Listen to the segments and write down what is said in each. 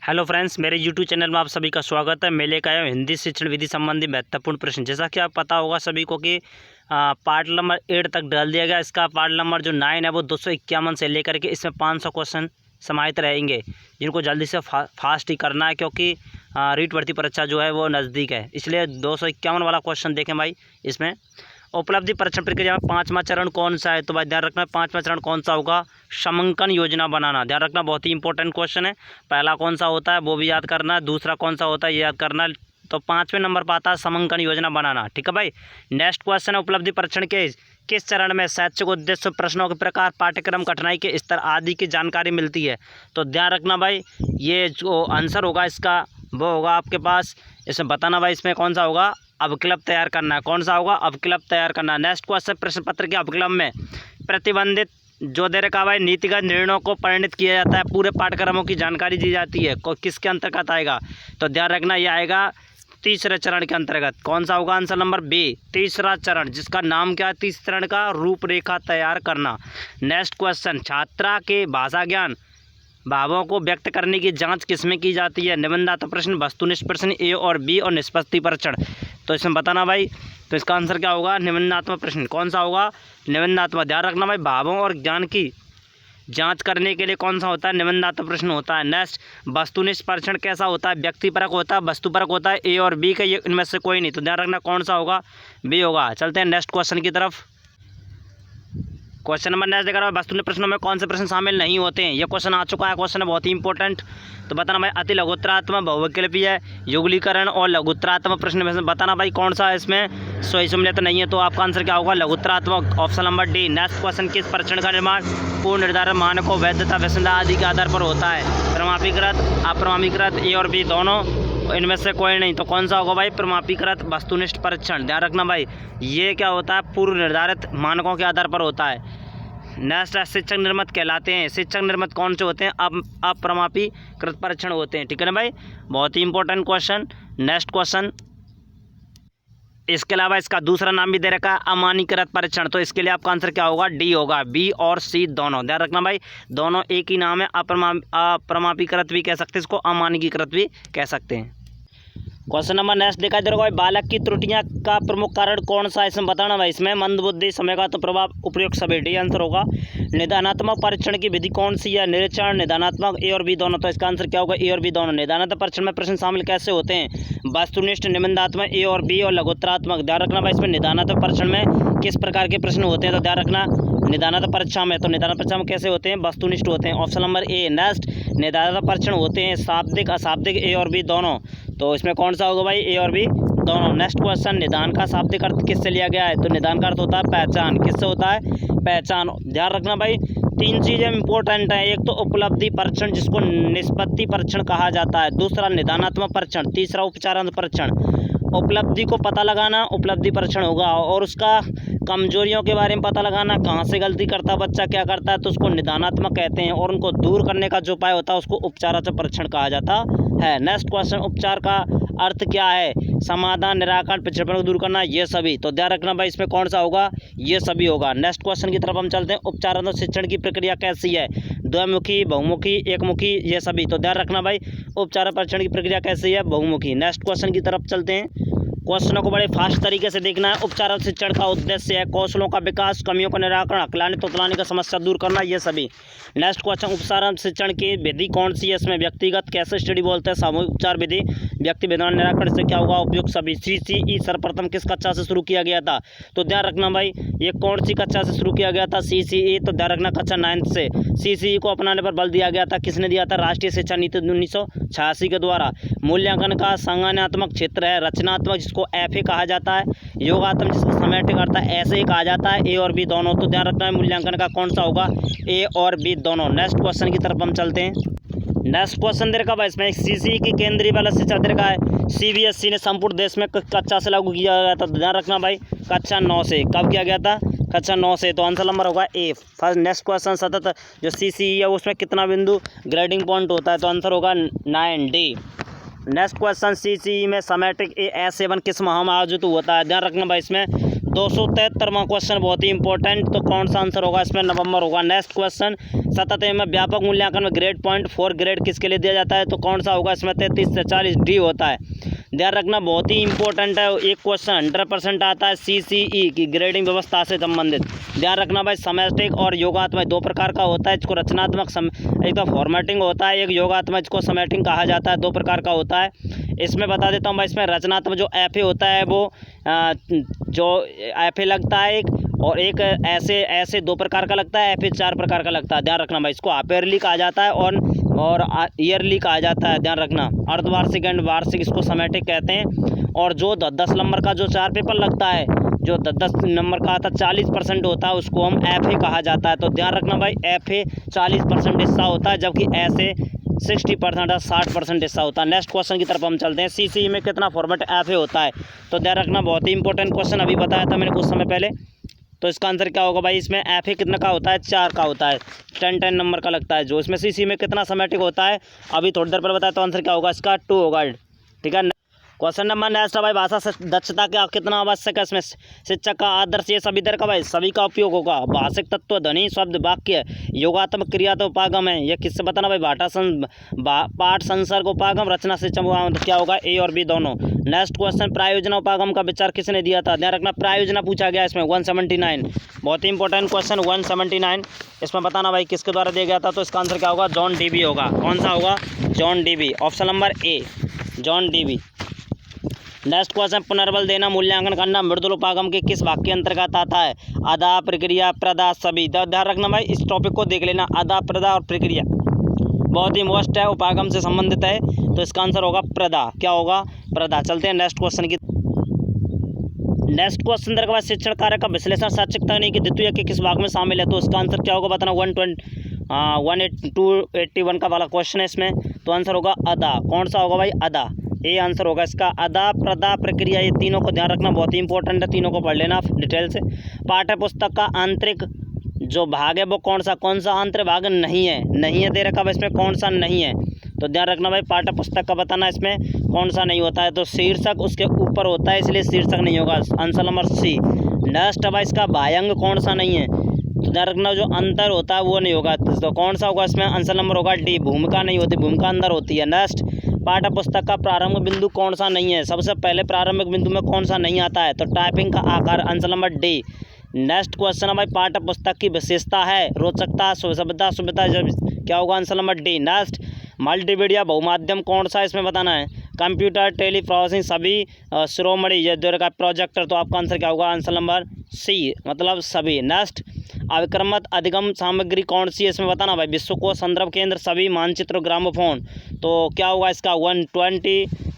Hello friends, मेरे YouTube channel में आप सभी का स्वागत है। मैं लेकर आया हूँ हिंदी शिक्षण विधि संबंधी महत्वपूर्ण प्रश्न। जैसा कि आप पता होगा सभी को कि पार्ट नंबर 8 तक डाल दिया गया। इसका पार्ट नंबर जो 9 है वो 251 से लेकर के इसमें 500 क्वेश्चन समाहित रहेंगे, जिनको जल्दी से फास्ट ही करना है, क्योंकि रीट भर्ती परीक्षा जो है वो नज़दीक है। इसलिए 251 वाला क्वेश्चन देखें भाई। इसमें उपलब्धि परीक्षण प्रक्रिया में 5वां चरण कौन सा है, तो भाई ध्यान रखना 5वां चरण कौन सा होगा, समंकन योजना बनाना। ध्यान रखना, बहुत ही इंपॉर्टेंट क्वेश्चन है। पहला कौन सा होता है वो भी याद करना है, दूसरा कौन सा होता है ये याद करना है। तो 5वें नंबर पर आता है समंकन योजना बनाना। ठीक है भाई। नेक्स्ट क्वेश्चन है उपलब्धि परीक्षण के किस चरण में शैक्षिक उद्देश्य, प्रश्नों के प्रकार, पाठ्यक्रम, कठिनाई के स्तर आदि की जानकारी मिलती है। तो ध्यान रखना भाई, ये जो आंसर होगा इसका वो होगा आपके पास, इसमें बताना भाई इसमें कौन सा होगा, अवकलव तैयार करना है। कौन सा होगा, अवकलव तैयार करना है। नेक्स्ट क्वेश्चन, प्रश्न पत्र के अवकलव में प्रतिबंधित जो दे रखा भाई नीतिगत निर्णयों को परिणित किया जाता है, पूरे पाठ्यक्रमों की जानकारी दी जाती है, किसके अंतर्गत आएगा। तो ध्यान रखना ये आएगा तीसरे चरण के अंतर्गत। कौन सा होगा, आंसर नंबर बी, तीसरा चरण, जिसका नाम क्या है, तीसरे चरण का रूपरेखा तैयार करना। नेक्स्ट क्वेश्चन, छात्रा के भाषा ज्ञान भावों को व्यक्त करने की जांच किसमें की जाती है। निबंधात्मक प्रश्न, वस्तुनिष्ठ प्रश्न, ए और बी, और निष्पत्ति परीक्षण। तो इसमें बताना भाई, तो इसका आंसर क्या होगा, निबंधात्मक प्रश्न। कौन सा होगा, निबंधात्मक। ध्यान रखना भाई, भावों और ज्ञान की जांच करने के लिए कौन सा होता है, निबंधात्मक प्रश्न होता है। नेक्स्ट, वस्तुनिष्ठ परीक्षण कैसा होता है, व्यक्तिपरक होता है, वस्तुपरक होता है, ए और बी का, ये इनमें से कोई नहीं। तो ध्यान रखना कौन सा होगा, बी होगा। चलते हैं नेक्स्ट क्वेश्चन की तरफ। क्वेश्चन नंबर नेक्स्ट देखा, वस्तुनिष्ठ प्रश्नों में कौन से प्रश्न शामिल नहीं होते हैं। ये क्वेश्चन आ चुका है, क्वेश्चन है बहुत ही इंपॉर्टेंट। तो बताना भाई, अति लघुत्तरात्मक, बहुविकल्पीय, युगलीकरण और लघुत्तरात्मक प्रश्न में से बताना भाई कौन सा है इसमें सही सम्मिलित नहीं है। तो आपका आंसर क्या होगा, लघुत्तरात्मक, option number D. Next question, किस परीक्षण का निर्माण पूर्ण निर्धारण मानकों, वैधता, व्यसनता आदि के आधार पर होता है। प्रमाणीकृत, अप्रमाणीकृत, ए और बी दोनों, इनमें से कोई नहीं। तो कौन सा होगा भाई, प्रमाणीकृत वस्तुनिष्ठ परीक्षण। ध्यान रखना भाई, ये क्या होता है, पूर्व निर्धारित मानकों के आधार पर होता है। नेक्स्ट, शिक्षक निर्मित कहलाते हैं। शिक्षक निर्मित कौन से होते हैं, अप्रमाणीकृत परीक्षण होते हैं। ठीक है ना भाई, बहुत ही इंपॉर्टेंट क्वेश्चन। नेक्स्ट क्वेश्चन, इसके अलावा इसका दूसरा नाम भी दे रखा है अमान्यीकृत परीक्षण। तो इसके लिए आपका आंसर क्या होगा, डी होगा, बी और सी दोनों। ध्यान रखना भाई, दोनों एक ही नाम है, अप्रमाणीकृत भी कह सकते हैं इसको, अमान्यीकृत भी कह सकते हैं। क्वेश्चन नंबर नेक्स्ट देखा दे रहा भाई, बालक की त्रुटियां का प्रमुख कारण कौन सा है, इसमें बताना भाई। इसमें मंदबुद्धि, समय का तो प्रभाव, उपयुक्त सभी, डी आंसर होगा। निदानात्मक परीक्षण की विधि कौन सी है, निरीक्षण, निदानात्मक, ए और बी दोनों। तो इसका आंसर क्या होगा, ए और बी दोनों। निदानात्मक परीक्षण में प्रश्न शामिल कैसे होते हैं, वस्तुनिष्ठ, निबंधात्मक, ए और बी, और लघुत्तरात्मक। ध्यान रखना भाई, इसमें निदानात्मक परीक्षण में किस प्रकार के प्रश्न होते हैं। तो ध्यान रखना, निदानात्मक परीक्षा में, तो निदानात्मक परीक्षा में कैसे होते हैं, वस्तुनिष्ठ होते हैं, ऑप्शन नंबर ए। नेक्स्ट, निदानात्मक परीक्षण होते हैं शाब्दिक, अशाब्दिक, ए और बी दोनों। तो इसमें कौन सा होगा भाई, ए और बी दोनों। नेक्स्ट क्वेश्चन, निदान का शाब्दिक अर्थ किससे लिया गया है। तो निदान का अर्थ होता है पहचान, किससे होता है, पहचान। ध्यान रखना भाई, तीन चीज़ें इंपॉर्टेंट हैं। एक तो उपलब्धि परीक्षण, जिसको निष्पत्ति परीक्षण कहा जाता है, दूसरा निदानात्मक परीक्षण, तीसरा उपचारात्मक परीक्षण। उपलब्धि को पता लगाना उपलब्धि परीक्षण होगा, और उसका कमजोरियों के बारे में पता लगाना, कहाँ से गलती करता बच्चा, क्या करता है, तो उसको निदानात्मक कहते हैं, और उनको दूर करने का जो उपाय होता है उसको उपचारात्मक परीक्षण कहा जाता है। नेक्स्ट क्वेश्चन, उपचार का अर्थ क्या है, समाधान, निराकरण, पिछड़ेपन को दूर करना, ये सभी। तो ध्यान रखना भाई, इसमें कौन सा होगा, ये सभी होगा। नेक्स्ट क्वेश्चन की तरफ हम चलते हैं, उपचारात्मक शिक्षण की प्रक्रिया कैसी है, द्विमुखी, बहुमुखी, एकमुखी, ये सभी। तो ध्यान रखना भाई, उपचार परीक्षण की प्रक्रिया कैसी है, बहुमुखी। नेक्स्ट क्वेश्चन की तरफ चलते हैं, क्वेश्चनों को बड़े फास्ट तरीके से देखना है। उपचार शिक्षण का उद्देश्य है कौशलों का विकास, कमियों का निराकरण, अकलाने तोतलाने का समस्या दूर करना, ये सभी। नेक्स्ट क्वेश्चन, उपचार शिक्षण की विधि कौन सी है, इसमें व्यक्तिगत, कैसे स्टडी बोलते हैं, सामूहिक उपचार विधि, व्यक्ति विधान, निराकरण से क्या होगा, उपयुक्त सभी। CCE सर्वप्रथम किस कक्षा से शुरू किया गया था। तो ध्यान रखना भाई, ये कौन सी कक्षा से शुरू किया गया था, CCE। तो ध्यान रखना, कक्षा 9 से। CCE को अपनाने पर बल दिया गया था, किसने दिया था, राष्ट्रीय शिक्षा नीति 1986 के द्वारा। मूल्यांकन का संज्ञानात्मक क्षेत्र है रचनात्मक, जिसको FA कहा जाता है, योगात्मक, जिसको समेटिक करता है, ऐसे ही कहा जाता है, ए और बी दोनों। तो ध्यान रखना है, मूल्यांकन का कौन सा होगा, ए और बी दोनों। नेक्स्ट क्वेश्चन की तरफ हम चलते हैं। नेक्स्ट क्वेश्चन दे रखा है इसमें, CCE की केंद्रीय बाल शिक्षा दे रखा है, CBSE ने संपूर्ण देश में कक्षा से लागू किया गया था। ध्यान रखना भाई, कक्षा 9 से। कब किया गया था, कक्षा 9 से। तो आंसर नंबर होगा ए फर्स्ट। नेक्स्ट क्वेश्चन, सतत जो CCE है उसमें कितना बिंदु ग्रेडिंग पॉइंट होता है। तो आंसर होगा 9, डी। नेक्स्ट क्वेश्चन, CCE में समेटिक A7 किस माह में आयोजित होता है। ध्यान रखना भाई, इसमें 273वां क्वेश्चन बहुत ही इंपॉर्टेंट, तो कौन सा आंसर होगा इसमें? नवंबर होगा। नेक्स्ट क्वेश्चन 77 में व्यापक मूल्यांकन में ग्रेड पॉइंट 4 ग्रेड किसके लिए दिया जाता है? तो कौन सा होगा इसमें? 33 से 40 डी होता है। ध्यान रखना बहुत ही इंपॉर्टेंट है, एक क्वेश्चन 100% आता है CCE की ग्रेडिंग व्यवस्था से संबंधित। ध्यान रखना भाई, समेटिक और योगात्मक दो प्रकार का होता है। इसको रचनात्मक एक तो फॉर्मेटिंग होता है, एक योगात्मक इसको समेटिंग कहा जाता है, दो प्रकार का होता है। इसमें बता देता हूँ भाई, इसमें रचनात्मक जो FA होता है वो जो FA लगता है एक, और एक ऐसे दो प्रकार का लगता है, FA 4 प्रकार का लगता है। ध्यान रखना भाई, इसको हाफ ईयरली कहा जाता है और ईयरली कहा जाता है। ध्यान रखना, अर्धवार्षिक एंड वार्षिक इसको समेटिक कहते हैं। और जो 10 नंबर का जो 4 पेपर लगता है, जो 10 नंबर का आता 40% होता है, उसको हम FA कहा जाता है। तो ध्यान रखना भाई, FA 40% हिस्सा होता है, जबकि ऐसे 60% या 60% हिस्सा होता है। नेक्स्ट क्वेश्चन की तरफ हम चलते हैं। CCE में कितना फॉर्मेट FA होता है? तो ध्यान रखना, बहुत ही इंपॉर्टेंट क्वेश्चन अभी बताया था मैंने कुछ समय पहले। तो इसका आंसर क्या होगा भाई? इसमें FA कितना का होता है? 4 का होता है, 10 नंबर का लगता है। जो इसमें CCE में कितना समेटिक होता है अभी थोड़ी देर पर बताया, तो आंसर क्या होगा इसका? 2 होगा। ठीक है। क्वेश्चन नंबर नेक्स्ट है भाई, भाषा दक्षता क्या कितना आवश्यक है? इसमें शिक्षक का आदर्श ये सभी तरह का भाई सभी का उपयोग होगा। भाषिक तत्व, ध्वनि, शब्द, वाक्य, योगात्मक क्रिया तो उपागम है। ये किससे बताना भाई? पाठ, संसर्ग, उपागम, रचना, शिक्षण, क्या होगा? A और B दोनों। नेक्स्ट क्वेश्चन, प्रायोजना उपागम का विचार किसने दिया था? ध्यान रखना, प्रायोजना पूछा गया इसमें 179, बहुत ही इंपॉर्टेंट क्वेश्चन 179। इसमें बताना भाई किसके द्वारा दिया गया था? तो इसका आंसर क्या होगा? जॉन डीवी होगा। कौन सा होगा? John Dewey, option number A, John Dewey. Next question, पुनर्बल देना, मूल्यांकन करना मृदुल उपागम के किस भाग के अंतर्गत आता है? अदा, प्रक्रिया, प्रदा, सभी। ध्यान रखना भाई, इस टॉपिक को देख लेना, अदा, प्रदा और प्रक्रिया बहुत ही मोस्ट है, उपागम से संबंधित है। तो इसका आंसर होगा प्रदा। क्या होगा? प्रदा। चलते हैं नेक्स्ट क्वेश्चन की। नेक्स्ट क्वेश्चन के बाद, शिक्षण कार्य का विश्लेषण शैक्षिक तकनीक द्वितीय के किस भाग में शामिल है? तो इसका आंसर क्या होगा बताना। 281 का वाला क्वेश्चन है इसमें, तो आंसर होगा अदा। कौन सा होगा भाई? अदा। ए आंसर होगा इसका, अदा, प्रदा, प्रक्रिया, ये तीनों को ध्यान रखना, बहुत ही इंपॉर्टेंट है, तीनों को पढ़ लेना डिटेल से। पाठ्य पुस्तक का आंतरिक जो भाग है वो कौन सा आंतरिक भाग नहीं है दे रखा है इसमें, कौन सा नहीं है? तो ध्यान रखना भाई, पाठ्य पुस्तक का बताना इसमें कौन सा नहीं होता है। तो शीर्षक उसके ऊपर होता है, इसलिए शीर्षक नहीं होगा, आंसर नंबर C। नेक्स्ट भाई, इसका भायंग कौन सा नहीं है? तो ध्यान रखना, जो अंतर होता है वो नहीं होगा। तो कौन सा होगा इसमें? आंसर नंबर होगा D, भूमिका नहीं होती, भूमिका अंदर होती है। नेक्स्ट, पाठ्य पुस्तक का प्रारंभ बिंदु कौन सा नहीं है? सबसे पहले प्रारंभिक बिंदु में कौन सा नहीं आता है? तो टाइपिंग का आकार, answer number D। Next question है भाई, पाठ्य पुस्तक की विशेषता है रोचकता, सुविधा, क्या होगा? Answer number D। Next, multimedia बहुमाध्यम कौन सा इसमें बताना है? कंप्यूटर, टेलीप्रोसेसिंग, सभी, श्रोमणी, ये दो का प्रोजेक्टर। तो आपका आंसर क्या होगा? आंसर नंबर C, मतलब सभी। नेक्स्ट, अविक्रमत अधिगम सामग्री कौन सी है इसमें बताना भाई? विश्वकोश, संदर्भ केंद्र, सभी, मानचित्र, ग्रामोफोन। तो क्या होगा इसका?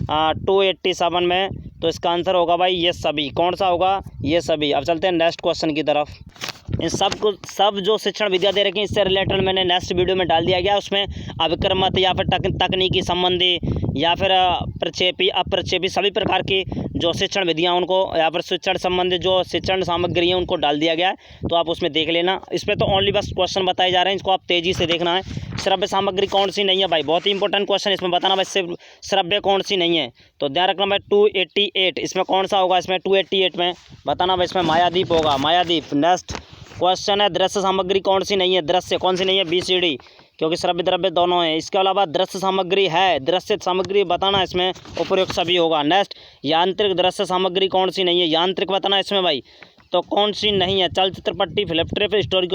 287 में। तो इसका आंसर होगा भाई ये सभी। कौन सा होगा? ये सभी। अब चलते हैं नेक्स्ट क्वेश्चन की तरफ। इन सब जो शिक्षण विद्या दे रखी है, इससे रिलेटेड मैंने नेक्स्ट वीडियो में डाल दिया गया। उसमें अविक्रमत या फिर तकनीकी संबंधी या फिर प्रक्षेपी, अप्रक्षेपी, सभी प्रकार की जो शिक्षण विधियाँ उनको, या फिर शिक्षण संबंधी जो शिक्षण सामग्री है उनको डाल दिया गया है। तो आप उसमें देख लेना। इसमें तो ओनली बस क्वेश्चन बताए जा रहे हैं, इसको आप तेज़ी से देखना है। श्रव्य सामग्री कौन सी नहीं है भाई? बहुत ही इंपॉर्टेंट क्वेश्चन, इसमें बताना भाई श्रव्य कौन सी नहीं है? तो ध्यान रखना भाई, 288 इसमें कौन सा होगा? इसमें 288 में बताना भाई, इसमें मायादीप होगा, मायादीप। नेक्स्ट क्वेश्चन है, दृश्य सामग्री कौन सी नहीं है? दृश्य कौन सी नहीं है? BCD, क्योंकि श्रव्य द्रव्य दोनों हैं। इसके अलावा दृश्य सामग्री है, दृश्य सामग्री बताना, इसमें उपयुक्त सभी होगा। नेक्स्ट, यांत्रिक दृश्य सामग्री कौन सी नहीं है? यांत्रिक बताना इसमें भाई, तो कौन सी नहीं है? चलचित्र, पट्टी, फिल्म ट्रिप, स्टोरी,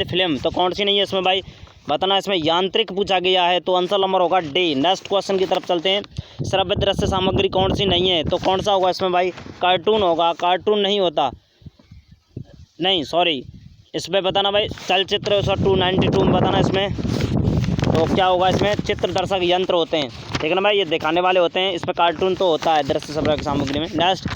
फिल्म, तो कौन सी नहीं है इसमें भाई? बताना, इसमें यांत्रिक पूछा गया है। तो आंसर नंबर होगा D। नेक्स्ट क्वेश्चन की तरफ चलते हैं। श्रव्य दृश्य सामग्री कौन सी नहीं है? तो कौन सा होगा इसमें भाई? कार्टून होगा। कार्टून नहीं होता, नहीं सॉरी, इसमें बताना भाई चलचित्र 292 में बताना इसमें। तो क्या होगा इसमें? चित्र दर्शक यंत्र होते हैं, ठीक है ना भाई, ये दिखाने वाले होते हैं। इसमें कार्टून तो होता है दृश्य सामग्री में। नेक्स्ट,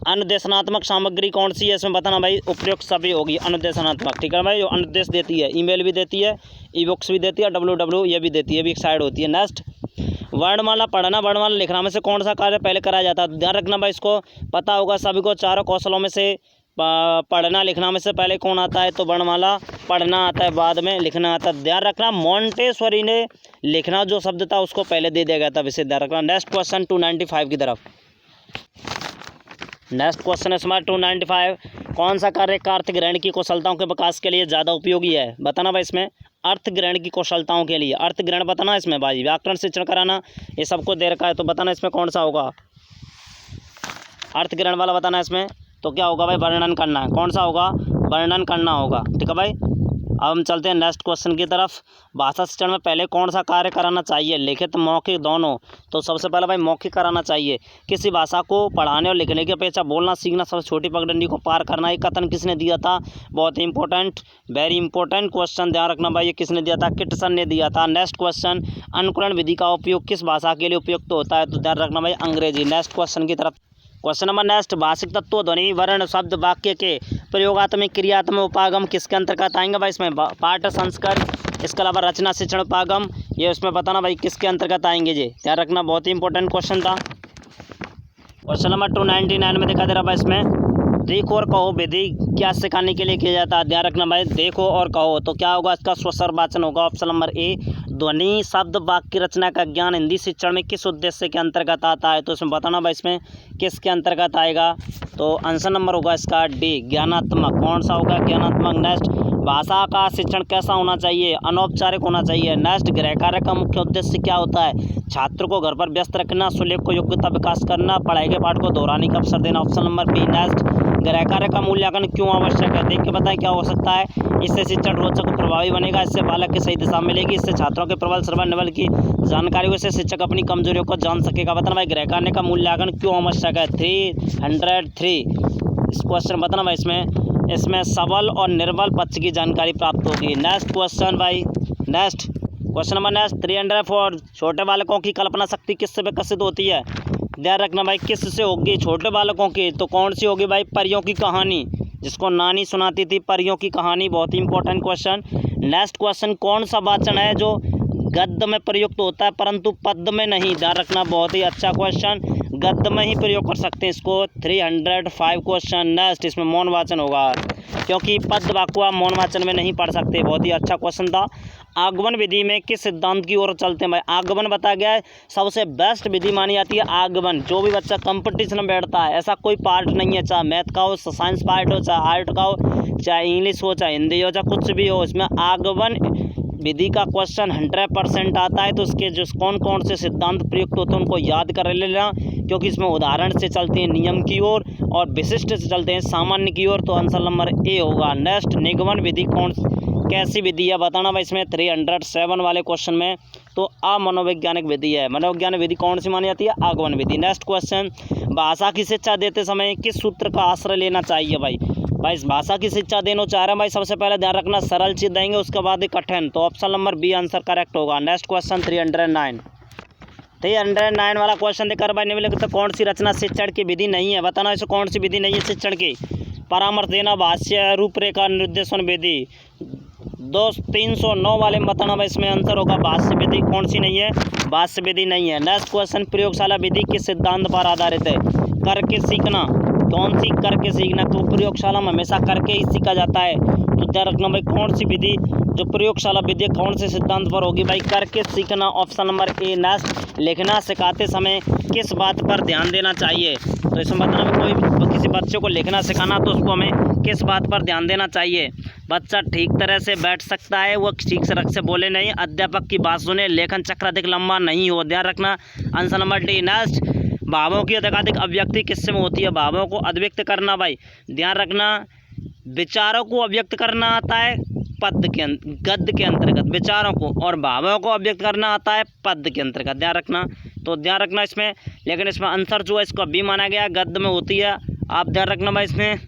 अनुदेशनात्मक सामग्री कौन सी है इसमें बताना भाई? उपयुक्त सभी होगी अनुदेशनात्मक, ठीक है भाई, जो अनुदेश देती है, ईमेल भी देती है, ई-बुक्स भी देती है, www ये भी देती है, भी एक साइड होती है। नेक्स्ट, वर्णमाला पढ़ना, वर्णमाला लिखना में से कौन सा कार्य पहले कराया जाता है? ध्यान रखना भाई, इसको पता होगा सभी को, चारों कौशलों में से पढ़ना लिखना में से पहले कौन आता है? तो वर्णमाला पढ़ना आता है, बाद में लिखना आता है। ध्यान रखना, मोंटेसोरी ने लिखना जो शब्द था उसको पहले दे दिया गया था, विषय ध्यान रखना। नेक्स्ट क्वेश्चन 295 की तरफ। नेक्स्ट क्वेश्चन है हमारा 295, कौन सा कार्य कार्य ग्रहण की कुशलताओं के विकास के लिए ज़्यादा उपयोगी है? बताना भाई इसमें अर्थ ग्रहण की कुशलताओं के लिए, अर्थ ग्रहण बताना इसमें भाई, व्याकरण शिक्षण कराना, ये सबको दे रखा है, तो बताना इसमें कौन सा होगा अर्थ ग्रहण वाला बताना इसमें। तो क्या होगा भाई, वर्णन करना है। कौन सा होगा, वर्णन करना होगा, ठीक है भाई। अब हम चलते हैं नेक्स्ट क्वेश्चन की तरफ। भाषा शिक्षण में पहले कौन सा कार्य कराना चाहिए, लिखित मौखिक दोनों? तो सबसे पहले भाई मौखिक कराना चाहिए। किसी भाषा को पढ़ाने और लिखने की अपेक्षा बोलना सीखना सबसे छोटी पगडंडी को पार करना, ये कथन किसने दिया था? बहुत ही इंपॉर्टेंट, वेरी इंपॉर्टेंट क्वेश्चन, ध्यान रखना भाई, ये किसने दिया था? किटसन ने दिया था। नेक्स्ट क्वेश्चन, अनुकरण विधि का उपयोग किस भाषा के लिए उपयुक्त होता है? तो ध्यान रखना भाई, अंग्रेजी। नेक्स्ट क्वेश्चन की तरफ, क्वेश्चन नंबर नेक्स्ट, भाषिक तत्व ध्वनि वर्ण शब्द वाक्य के प्रयोगात्मक क्रियात्मक उपागम किसके अंतर्गत आएंगे भाई? इसमें पाठ संस्कार, इसके अलावा रचना शिक्षण उपागम, ये उसमें बताना भाई किसके अंतर्गत आएंगे जी, ध्यान रखना, बहुत ही इंपॉर्टेंट क्वेश्चन था। क्वेश्चन नंबर 299 में दिखा दे रहा भाई, इसमें देखो और कहो विधि क्या सिखाने के लिए किया जाता है? ध्यान रखना भाई, देखो और कहो, तो क्या होगा इसका? स्वस्वर वाचन होगा, ऑप्शन नंबर ए। ध्वनि शब्द वाक्य रचना का ज्ञान हिंदी शिक्षण में किस उद्देश्य के अंतर्गत आता है? तो इसमें बताना भाई इसमें किसके अंतर्गत आएगा? तो आंसर नंबर होगा इसका डी, ज्ञानात्मक। कौन सा होगा? ज्ञानात्मक। नेक्स्ट, भाषा का शिक्षण कैसा होना चाहिए? अनौपचारिक होना चाहिए। नेक्स्ट, गृह कार्य का मुख्य उद्देश्य क्या होता है? छात्र को घर पर व्यस्त रखना, सुलेख को योग्यता विकास करना, पढ़ाई के पाठ को दोहराने का अवसर देना, ऑप्शन नंबर बी। नेक्स्ट, गृह कार्य का मूल्यांकन क्यों आवश्यक है? देख के बताएं क्या हो सकता है? इससे शिक्षण रोचक और प्रभावी बनेगा, इससे बालक की सही दिशा मिलेगी, इससे छात्रों के प्रबल श्रवण निबल की जानकारियों से शिक्षक अपनी कमजोरियों को जान सकेगा। बताना भाई गृह कार्य का मूल्यांकन क्यों आवश्यक है? 303 इस क्वेश्चन बताना भाई, इसमें सबल और निर्बल पक्ष की जानकारी प्राप्त होगी। नेक्स्ट क्वेश्चन भाई, नेक्स्ट क्वेश्चन नंबर नेक्स्ट 304, छोटे बालकों की कल्पना शक्ति किससे विकसित होती है? ध्यान रखना भाई, किससे होगी छोटे बालकों की? तो कौन सी होगी भाई? परियों की कहानी, जिसको नानी सुनाती थी, परियों की कहानी, बहुत ही इंपॉर्टेंट क्वेश्चन। नेक्स्ट क्वेश्चन, कौन सा वाचन है जो गद्य में प्रयुक्त होता है परंतु पद्य में नहीं? ध्यान रखना, बहुत ही अच्छा क्वेश्चन, गद्य में ही प्रयोग कर सकते हैं इसको। 305 क्वेश्चन। नेक्स्ट, इसमें मौन वाचन होगा, क्योंकि पद्य वाक्य आप मौन वाचन में नहीं पढ़ सकते, बहुत ही अच्छा क्वेश्चन था। आगमन विधि में किस सिद्धांत की ओर चलते हैं भाई? आगमन बताया गया है सबसे बेस्ट विधि मानी जाती है आगमन। जो भी बच्चा कंपटीशन में बैठता है, ऐसा कोई पार्ट नहीं है, चाहे मैथ का हो, साइंस पार्ट हो, चाहे आर्ट का हो, चाहे इंग्लिश हो, चाहे हिंदी हो, चाहे कुछ भी हो, इसमें आगमन विधि का क्वेश्चन 100% आता है। तो उसके जो कौन कौन से सिद्धांत प्रयुक्त होते हैं उनको याद कर लेना, क्योंकि इसमें उदाहरण से चलते हैं नियम की ओर और विशिष्ट से चलते हैं सामान्य की ओर। तो आंसर नंबर ए होगा। नेक्स्ट, निगमन विधि कैसी विधि है? बताना भाई इसमें 307 वाले क्वेश्चन में। तो अमनोवैज्ञानिक विधि है। मनोवैज्ञानिक विधि कौन सी मानी जाती है? आगमन विधि। नेक्स्ट क्वेश्चन, भाषा की शिक्षा देते समय किस सूत्र का आश्रय लेना चाहिए भाई? इस भाषा की शिक्षा देना चाह रहे हैं भाई, सबसे पहले ध्यान रखना सरल चीज देंगे, उसके बाद कठिन। तो option number B answer correct होगा। नेक्स्ट क्वेश्चन 309 वाला क्वेश्चन देकर भाई निम्नलिखित तो कौन सी रचना शिक्षण की विधि नहीं है? बताना इसे कौन सी विधि नहीं है शिक्षण की? परामर्श देना, भाष्य, रूपरेखा, निर्देशन विधि। 309 वाले में बताना भाई इसमें आंसर होगा भाष्य विधि। कौन सी नहीं है? भाष्य विधि नहीं है। नेक्स्ट क्वेश्चन, प्रयोगशाला विधि किस सिद्धांत पर आधारित है? करके सीखना। कौन सी? करके सीखना। तो प्रयोगशाला में हमेशा करके ही सीखा जाता है। तो ध्यान रखना भाई, कौन सी विधि जो प्रयोगशाला विधि कौन से सिद्धांत पर होगी भाई? करके सीखना, ऑप्शन नंबर ए। नेक्स्ट, लिखना सिखाते समय किस बात पर ध्यान देना चाहिए? तो इसमें बताना कोई किसी बच्चे को लिखना सिखाना तो उसको हमें किस बात पर ध्यान देना चाहिए? बच्चा ठीक तरह से बैठ सकता है, वो ठीक से बोले नहीं, अध्यापक की बात सुने, लेखन चक्र अधिक लंबा नहीं हो। ध्यान रखना, आंसर नंबर डी। नेक्स्ट, भावों की अधिकाधिक अभिव्यक्ति किससे में होती है? भावों को अभिव्यक्त करना भाई, ध्यान रखना, विचारों को अभिव्यक्त करना आता है गद्य के अंतर्गत विचारों को, और भावों को अभिव्यक्त करना आता है पद्य के अंतर्गत। ध्यान रखना, तो ध्यान रखना इसमें, लेकिन इसमें आंसर जो है इसको बी माना गया, गद्य में होती है। आप ध्यान रखना भाई, इसमें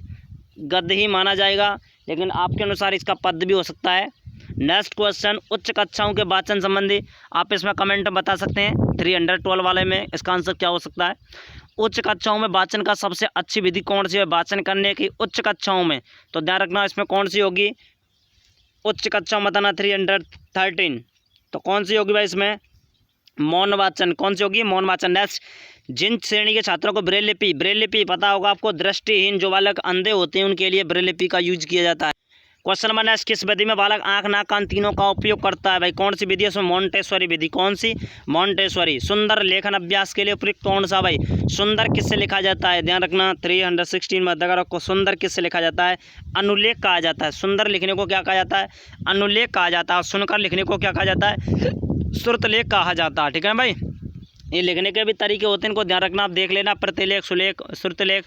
गद्य ही माना जाएगा, लेकिन आपके अनुसार इसका पद्य भी हो सकता है। नेक्स्ट क्वेश्चन, उच्च कक्षाओं के वाचन संबंधी आप इसमें कमेंट में बता सकते हैं। 312 वाले में इसका आंसर क्या हो सकता है? उच्च कक्षाओं में वाचन का सबसे अच्छी विधि कौन सी है वाचन करने की उच्च कक्षाओं में? तो ध्यान रखना इसमें कौन सी होगी उच्च कक्षा में? बताना 313। तो कौन सी होगी भाई इसमें? मौन वाचन। कौन सी होगी? मौन वाचन। नेक्स्ट, जिन श्रेणी के छात्रों को ब्रेल लिपि पता होगा आपको, दृष्टिहीन जो बालक अंधे होते हैं उनके लिए ब्रेल लिपि का यूज किया जाता है। क्वेश्चन नंबर नेक्स्ट, किस विधि में बालक आंख नाक कान तीनों का उपयोग करता है भाई? कौन सी विधि है उसमें? मोंटेसरी विधि। कौन सी? मोंटेसरी। सुंदर लेखन अभ्यास के लिए उपयुक्त कौन सा भाई? सुंदर किससे लिखा जाता है? ध्यान रखना 316 में अगर आपको सुंदर किससे लिखा जाता है? अनुलेख कहा जाता है। सुंदर लिखने को क्या कहा जाता है? अनुलेख कहा जाता है। और सुनकर लिखने को क्या कहा जाता है? श्रुतलेख कहा जाता है। ठीक है भाई, ये लिखने के भी तरीके होते हैं, इनको ध्यान रखना। आप देख लेना, प्रतिलेख, सुलेख, श्रुतलेख,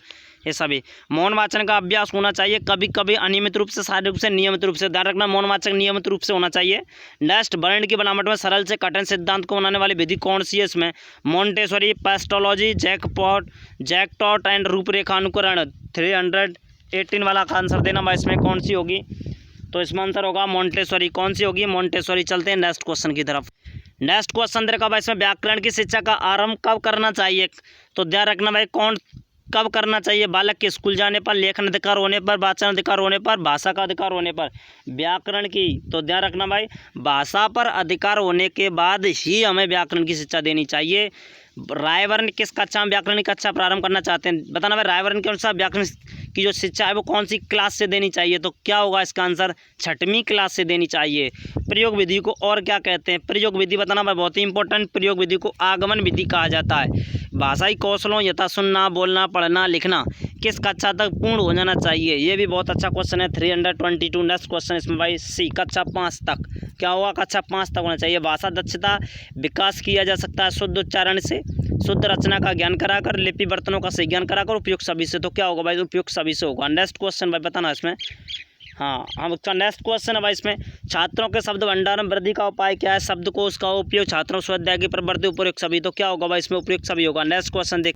ये सभी। मौन वाचन का अभ्यास होना चाहिए, कभी कभी अनियमित रूप से, शारीरिक रूप से, नियमित रूप से। ध्यान रखना मौन वाचन नियमित रूप से होना चाहिए। नेक्स्ट, वर्ण की बनावट में सरल से कठिन सिद्धांत को बनाने वाली विधि कौन सी है इसमें? मोंटेसरी, पेस्टोलॉजी, जैकटॉट एंड रूपरेखानुकरण। 318 वाला का आंसर देना भाई, इसमें कौन सी होगी? तो इसमें आंसर होगा मोंटेसरी। कौन सी होगी? मोंटेसरी। चलते हैं नेक्स्ट क्वेश्चन की तरफ। नेक्स्ट क्वेश्चन देखा भाई, इसमें व्याकरण की शिक्षा का आरंभ कब करना चाहिए? तो ध्यान रखना भाई, कौन कब करना चाहिए? बालक के स्कूल जाने पर, लेखन अधिकार होने पर, वाचन अधिकार होने पर, भाषा का अधिकार होने पर। व्याकरण की, तो ध्यान रखना भाई, भाषा पर अधिकार होने के बाद ही हमें व्याकरण की शिक्षा देनी चाहिए। रायवर्ण किस कक्षा में व्याकरण की कक्षा प्रारंभ करना चाहते हैं? बताना भाई, रायवर्ण के अनुसार व्याकरण की जो शिक्षा है वो कौन सी क्लास से देनी चाहिए? तो क्या होगा इसका आंसर? 6वीं क्लास से देनी चाहिए। प्रयोग विधि को और क्या कहते हैं? प्रयोग विधि बताना भाई, बहुत ही इंपॉर्टेंट। प्रयोग विधि को आगमन विधि कहा जाता है। भाषाई कौशलों यथा सुनना, बोलना, पढ़ना, लिखना किस कक्षा तक पूर्ण हो जाना चाहिए? ये भी बहुत अच्छा क्वेश्चन है। 322। नेक्स्ट क्वेश्चन इसमें भाई सी, कक्षा 5 तक। क्या होगा? कक्षा 5 तक होना चाहिए। भाषा दक्षता विकास किया जा सकता है शुद्ध उच्चारण से, शुद्ध रचना का ज्ञान कराकर, लिपि बर्तनों का सही ज्ञान कराकर, उपयुक्त सभी से। तो क्या होगा भाई? उपयुक्त सभी से होगा। नेक्स्ट क्वेश्चन भाई बताना इसमें। हाँ, हम नेक्स्ट क्वेश्चन है भाई इसमें, छात्रों के शब्द भंडार में वृद्धि का उपाय क्या है? शब्दकोश का उपयोग, छात्रों स्वाध्याय की प्रवृत्ति, उपयुक्त सभी। तो क्या होगा भाई? इसमें उपयुक्त सभी होगा। नेक्स्ट क्वेश्चन देख।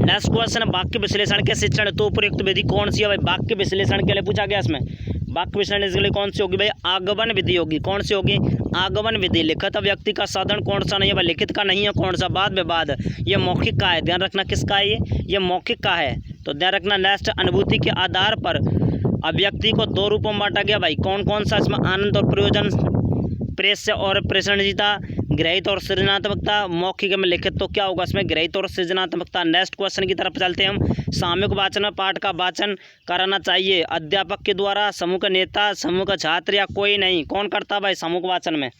नेक्स्ट क्वेश्चन है, वाक्य विश्लेषण के शिक्षण तो उपयुक्त विधि कौन सी है भाई? वाक्य विश्लेषण के लिए पूछा गया इसमें। वाक्य विश्लेषण के लिए कौन सी होगी भाई? आगमन विधि होगी। कौन सी होगी? आगमन विधि। लिखित व्यक्ति का साधन कौन सा नहीं है भाई? लिखित का नहीं है। कौन सा? वाद विवाद। ये मौखिक का है। ध्यान रखना किसका है? ये मौखिक का है। तो ध्यान रखना। नेक्स्ट, अनुभूति के आधार पर अभिव्यक्ति को 2 रूपों में बांटा गया भाई। कौन कौन सा इसमें? आनंद और प्रयोजन, प्रेष्य और प्रेषणीयता, ग्रहित और सृजनात्मकता, मौखिक में लिखित। तो क्या होगा इसमें? ग्रहित और सृजनात्मकता। नेक्स्ट क्वेश्चन की तरफ चलते हैं हम। सामूहिक वाचन में पाठ का वाचन कराना चाहिए अध्यापक के द्वारा, समूह का नेता, समूह का छात्र या कोई नहीं? कौन करता भाई सामूहिक वाचन में?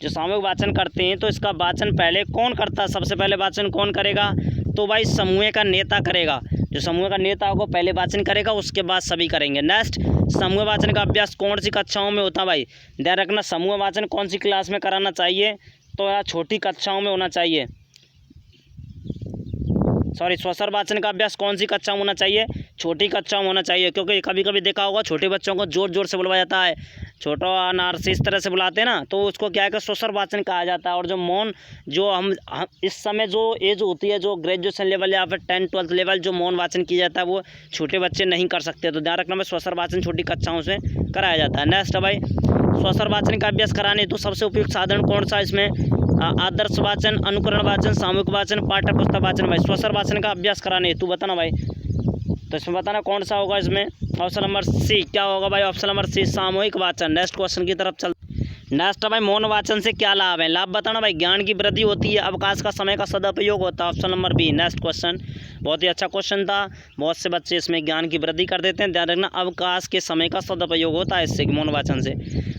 जो सामूहिक वाचन करते हैं तो इसका वाचन पहले कौन करता है? सबसे पहले वाचन कौन करेगा? तो भाई समूह का नेता करेगा। जो समूह का नेता होगा पहले वाचन करेगा, उसके बाद सभी करेंगे। नेक्स्ट, समूह वाचन का अभ्यास कौन सी कक्षाओं में होता है भाई? ध्यान रखना, समूह वाचन कौन सी क्लास में कराना चाहिए? तो यार छोटी कक्षाओं में होना चाहिए। सॉरी, स्वसर वाचन का अभ्यास कौन सी कक्षा में होना चाहिए? छोटी कक्षा में होना चाहिए, क्योंकि कभी कभी देखा होगा छोटे बच्चों को जोर जोर से बुलवाया जाता है, छोटा अनार से इस तरह से बुलाते हैं ना, तो उसको क्या है कि स्वसर वाचन कहा जाता है। और जो मौन, जो हम इस समय जो एज होती है, जो ग्रेजुएशन लेवल या फिर 10-12 लेवल जो मौन वाचन किया जाता है वो छोटे बच्चे नहीं कर सकते। तो ध्यान रखना भाई, स्वसर वाचन छोटी कक्षाओं से कराया जाता है। नेक्स्ट भाई, स्वसर वाचन का अभ्यास कराने तो सबसे उपयुक्त साधन कौन सा इसमें? आदर्श वाचन, अनुकरण वाचन, सामूहिक वाचन, पाठ्य पुस्तक वाचन। भाई स्वसर वाचन का अभ्यास कराने तू बताना भाई, तो इसमें बताना कौन सा होगा इसमें? Option number C. क्या होगा भाई? ऑप्शन नंबर सी, सामूहिक वाचन। नेक्स्ट क्वेश्चन की तरफ चल। नेक्स्ट भाई, मौन वाचन से क्या लाभ है? लाभ बताना भाई, ज्ञान की वृद्धि होती है, अवकाश का समय का सदुपयोग होता है। Option number B. Next question बहुत ही अच्छा क्वेश्चन था, बहुत से बच्चे इसमें ज्ञान की वृद्धि कर देते हैं। ध्यान रखना, अवकाश के समय का सदुपयोग होता है इससे, मौन वाचन से।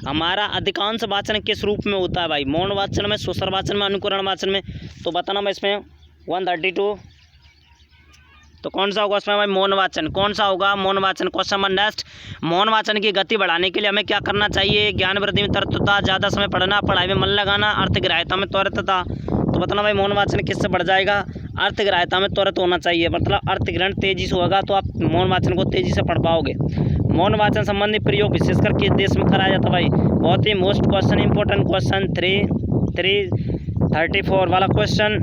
हमारा अधिकांश वाचन किस रूप में होता है भाई? मौन वाचन में, स्वसर वाचन में, अनुकरण वाचन में। तो बताना भाई इसमें 132, तो कौन सा होगा इसमें भाई? मौन वाचन। कौन सा होगा? मौन वाचन। क्वेश्चन नंबर नेक्स्ट, मौन वाचन की गति बढ़ाने के लिए हमें क्या करना चाहिए? ज्ञान वृद्धि में तरतता, ज़्यादा समय पढ़ना, पढ़ाई में मन लगाना, अर्थग्राह्यता में त्वरितता। तो बताना भाई, मौन वाचन किससे बढ़ जाएगा? अर्थग्राह्यता में त्वरित होना चाहिए, मतलब अर्थग्रहण तेजी से होगा तो आप मौन वाचन को तेजी से पढ़ पाओगे। मौन वाचन संबंधी प्रयोग विशेषकर किस देश में कराया जाता है भाई? बहुत ही मोस्ट क्वेश्चन, इंपॉर्टेंट क्वेश्चन, 334 वाला क्वेश्चन।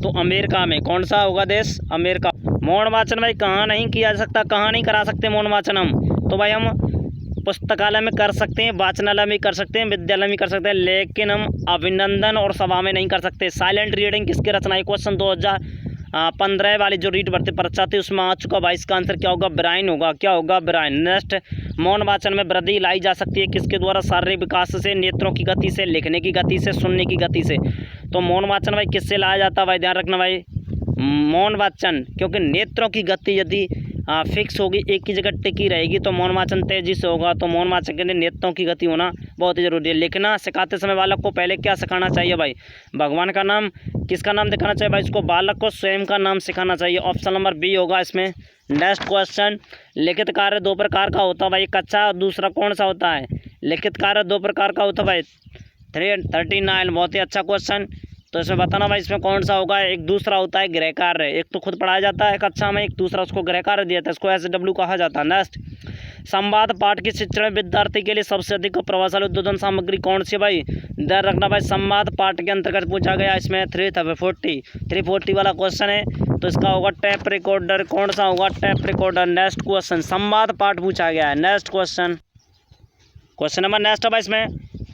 तो अमेरिका में। कौन सा होगा देश? अमेरिका। मौन वाचन भाई कहाँ नहीं किया जा सकता, कहाँ नहीं करा सकते मौन वाचन हम? तो भाई हम पुस्तकालय में कर सकते हैं, वाचनालय में कर सकते हैं, विद्यालय में कर सकते हैं, लेकिन हम अभिनंदन और सभा में नहीं कर सकते। साइलेंट रीडिंग किसकी रचना है? क्वेश्चन 2015 वाली जो रीड भर्ती परीक्षा थी उसमें आ चुका भाई। इसका आंसर क्या होगा? ब्राइन होगा। क्या होगा? ब्राइन। नेक्स्ट, मौन वाचन में वृद्धि लाई जा सकती है किसके द्वारा? शारीरिक विकास से, नेत्रों की गति से, लिखने की गति से, सुनने की गति से। तो मौन वाचन भाई किससे लाया जाता है भाई? ध्यान रखना भाई, मौन वाचन, क्योंकि नेत्रों की गति यदि फिक्स होगी, एक की जगह टिकी रहेगी, तो मौन वाचन तेजी से होगा। तो मौन वाचन के लिए नेत्रों की गति होना बहुत ही जरूरी है। लिखना सिखाते समय बालक को पहले क्या सिखाना चाहिए भाई? भगवान का नाम, किसका नाम दिखाना चाहिए भाई? इसको बालक को स्वयं का नाम सिखाना चाहिए। ऑप्शन नंबर बी होगा इसमें। नेक्स्ट क्वेश्चन, लिखित कार्य दो प्रकार का होता है भाई, कच्चा, दूसरा कौन सा होता है? लिखित कार्य दो प्रकार का होता है भाई। 339, बहुत ही अच्छा क्वेश्चन। तो इसमें बताना भाई इसमें कौन सा होगा? एक दूसरा होता है गृह कार्य, एक तो खुद पढ़ाया जाता है कक्षा में, एक दूसरा उसको गृह कार्य दिया जाता है, इसको SW कहा जाता है। नेक्स्ट, संवाद पाठ के शिक्षण विद्यार्थी के लिए सबसे अधिक प्रभावशाली उद्बोधन सामग्री कौन सी है भाई? ध्यान रखना भाई, संवाद पाठ के अंतर्गत पूछा गया इसमें 340 वाला क्वेश्चन है, तो इसका होगा टेप रिकॉर्डर। कौन सा होगा? Tape recorder. नेक्स्ट क्वेश्चन, संवाद पाठ पूछा गया है। नेक्स्ट क्वेश्चन नंबर नेक्स्ट है भाई इसमें,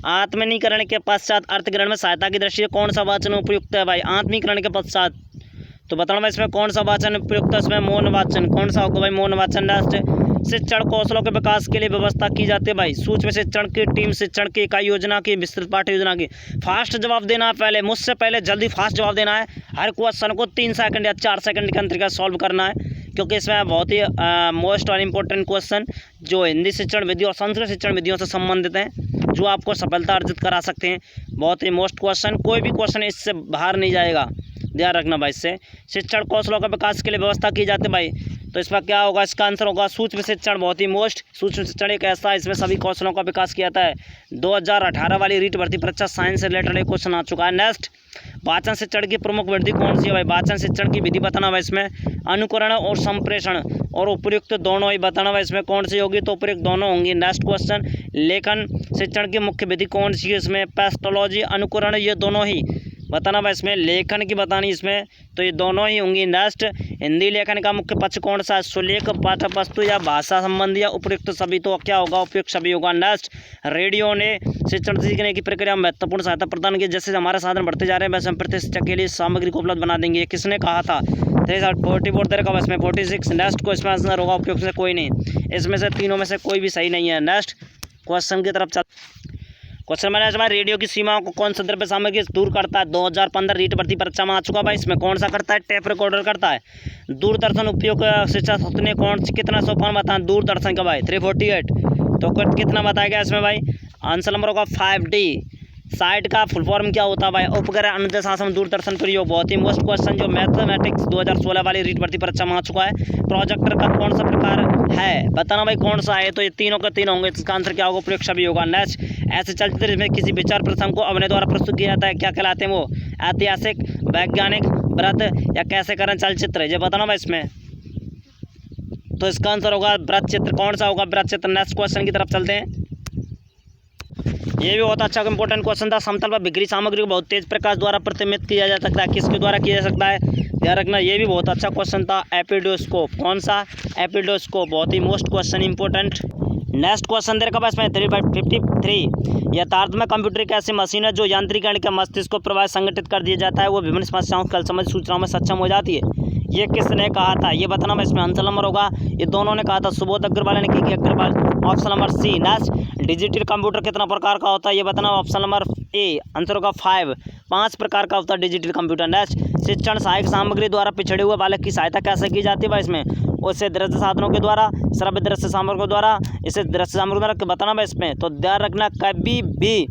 आत्मीकरण के पश्चात अर्थग्रहण में सहायता की दृष्टि से कौन सा वाचन उपयुक्त है भाई? आत्मीकरण के पश्चात, तो बताना भाई इसमें कौन सा वाचन उपयुक्त है? इसमें मौन वाचन। कौन सा होगा भाई? मौन वाचन। नेक्स्ट, शिक्षण कौशलों के विकास के लिए व्यवस्था की जाती है भाई। सूक्ष्म शिक्षण की टीम, शिक्षण की इकाई योजना की, विस्तृत पाठ्य योजना की। फास्ट जवाब देना है पहले, मुझसे पहले जल्दी फास्ट जवाब देना है। हर क्वेश्चन को 3 सेकंड या 4 सेकंड के अंतर्गत सॉल्व करना है, क्योंकि इसमें बहुत ही मोस्ट और इम्पोर्टेंट क्वेश्चन जो हिंदी शिक्षण विधि और संस्कृत शिक्षण विधियों से संबंधित हैं, जो आपको सफलता अर्जित करा सकते हैं। बहुत ही मोस्ट क्वेश्चन, कोई भी क्वेश्चन इससे बाहर नहीं जाएगा, ध्यान रखना भाई। इससे शिक्षण कौशलों का विकास के लिए व्यवस्था की जाती है भाई, तो इसका क्या होगा? इसका आंसर होगा सूक्ष्म शिक्षण। बहुत ही मोस्ट, सूक्ष्म शिक्षण एक ऐसा, इसमें सभी कौशलों का विकास किया जाता है। 2018 वाली रीट भर्ती परीक्षा साइंस से रिलेटेड एक क्वेश्चन आ चुका है। नेक्स्ट, वाचन शिक्षण की प्रमुख विधि कौन सी है भाई? वाचन शिक्षण की विधि बताना भाई इसमें, अनुकरण और संप्रेषण और उपयुक्त दोनों ही बताना भाई इसमें कौन सी होगी? तो उपयुक्त दोनों होंगी। नेक्स्ट क्वेश्चन, लेखन शिक्षण की मुख्य विधि कौन सी है? इसमें पेस्टोलॉजी, अनुकरण, ये दोनों ही बताना भाई इसमें। लेखन की बतानी इसमें, तो ये दोनों ही होंगी। नेक्स्ट, हिंदी लेखन का मुख्य पक्ष कौन सा है? सुलेख, पाठ्यवस्तु या भाषा संबंधी या उपयुक्त सभी, तो क्या होगा? उपयुक्त सभी होगा। नेक्स्ट, रेडियो ने शिक्षण सीखने की प्रक्रिया में महत्वपूर्ण सहायता प्रदान की। जैसे हमारे साधन बढ़ते जा रहे हैं वैसे हम प्रत्येक शिक्षक के लिए सामग्री को उपलब्ध बना देंगे। किसने कहा था? 44 दर का इसमें 46। नेक्स्ट को इसमें आंसर होगा उपयुक्त से कोई नहीं, इसमें से तीनों में से कोई भी सही नहीं है। नेक्स्ट क्वेश्चन की तरफ चल, क्वेश्चन मैंने हमारे रेडियो की सीमाओं को कौन सा द्रव्य सामग्री दूर करता है? 2015 रीट भर्ती परीक्षा में आ चुका भाई, इसमें कौन सा करता है? टेप रिकॉर्डर करता है। दूरदर्शन उपयोग शिक्षा सत्र ने कौन कितना सोपान बताया दूरदर्शन का भाई? 348, तो कितना बताया गया इसमें भाई? आंसर नंबर होगा 5D। साइट का फुल फॉर्म क्या होता है भाई? उपग्रह अनुदैर्ध्य शासन दूरदर्शन प्रयोग। बहुत ही मोस्ट क्वेश्चन जो मैथमेटिक्स 2016 वाली रीट भर्ती परीक्षा में आ चुका है। प्रोजेक्टर का कौन सा प्रकार है? बताना भाई कौन सा है? तो ये तीनों के तीन होंगे, इसका आंसर क्या होगा? परीक्षा भी होगा। नेक्स्ट, ऐसे चलचित्र में किसी विचार प्रसंग को अपने द्वारा प्रस्तुत किया जाता है, क्या कहलाते हैं वो? ऐतिहासिक, वैज्ञानिक, व्रत या कैसे करें चलचित्र, ये बताना भाई इसमें। तो इसका आंसर होगा व्रत चित्र। कौन सा होगा? व्रत चित्र। नेक्स्ट क्वेश्चन की तरफ चलते हैं। ये भी बहुत अच्छा इंपॉर्टेंट क्वेश्चन था। समतल पर बिखरी सामग्री को बहुत तेज प्रकाश द्वारा प्रतिबिंबित किया जा सकता है, किसके द्वारा किया जा सकता है? ध्यान रखना, ये भी बहुत अच्छा क्वेश्चन था। एपिडोस्कोप। कौन सा? एपिडोस्कोप। बहुत ही most question important. Next question दे रखा है इसमें 353। यथार्थ में कंप्यूटर एक ऐसी मशीन है जो यांत्रिकरण के मस्तिष्क को प्रभाव संगठित कर दिया जाता है, वो विभिन्न समस्याओं को समझ सूचनाओं में सक्षम हो जाती है। ये किसने कहा था? ये बताना मैं इसमें आंसर नंबर होगा, ये दोनों ने कहा था, सुबोध अग्रवाल ने की Agarwal. Option number C. Next, digital computer कितना प्रकार का होता है? ये बताना, ऑप्शन नंबर ए, आंसर होगा 5 प्रकार का होता है डिजिटल कंप्यूटर। नेक्स्ट, शिक्षण सहायक सामग्री द्वारा पिछड़े हुए बालक की सहायता कैसे की जाती है भाई इसमें? उससे दृश्य साधनों के द्वारा, श्रव्य दृश्य सामग्री के द्वारा, इसे दृश्य सामग्री द्वारा बताना भाई इसमें। तो ध्यान रखना, कभी भी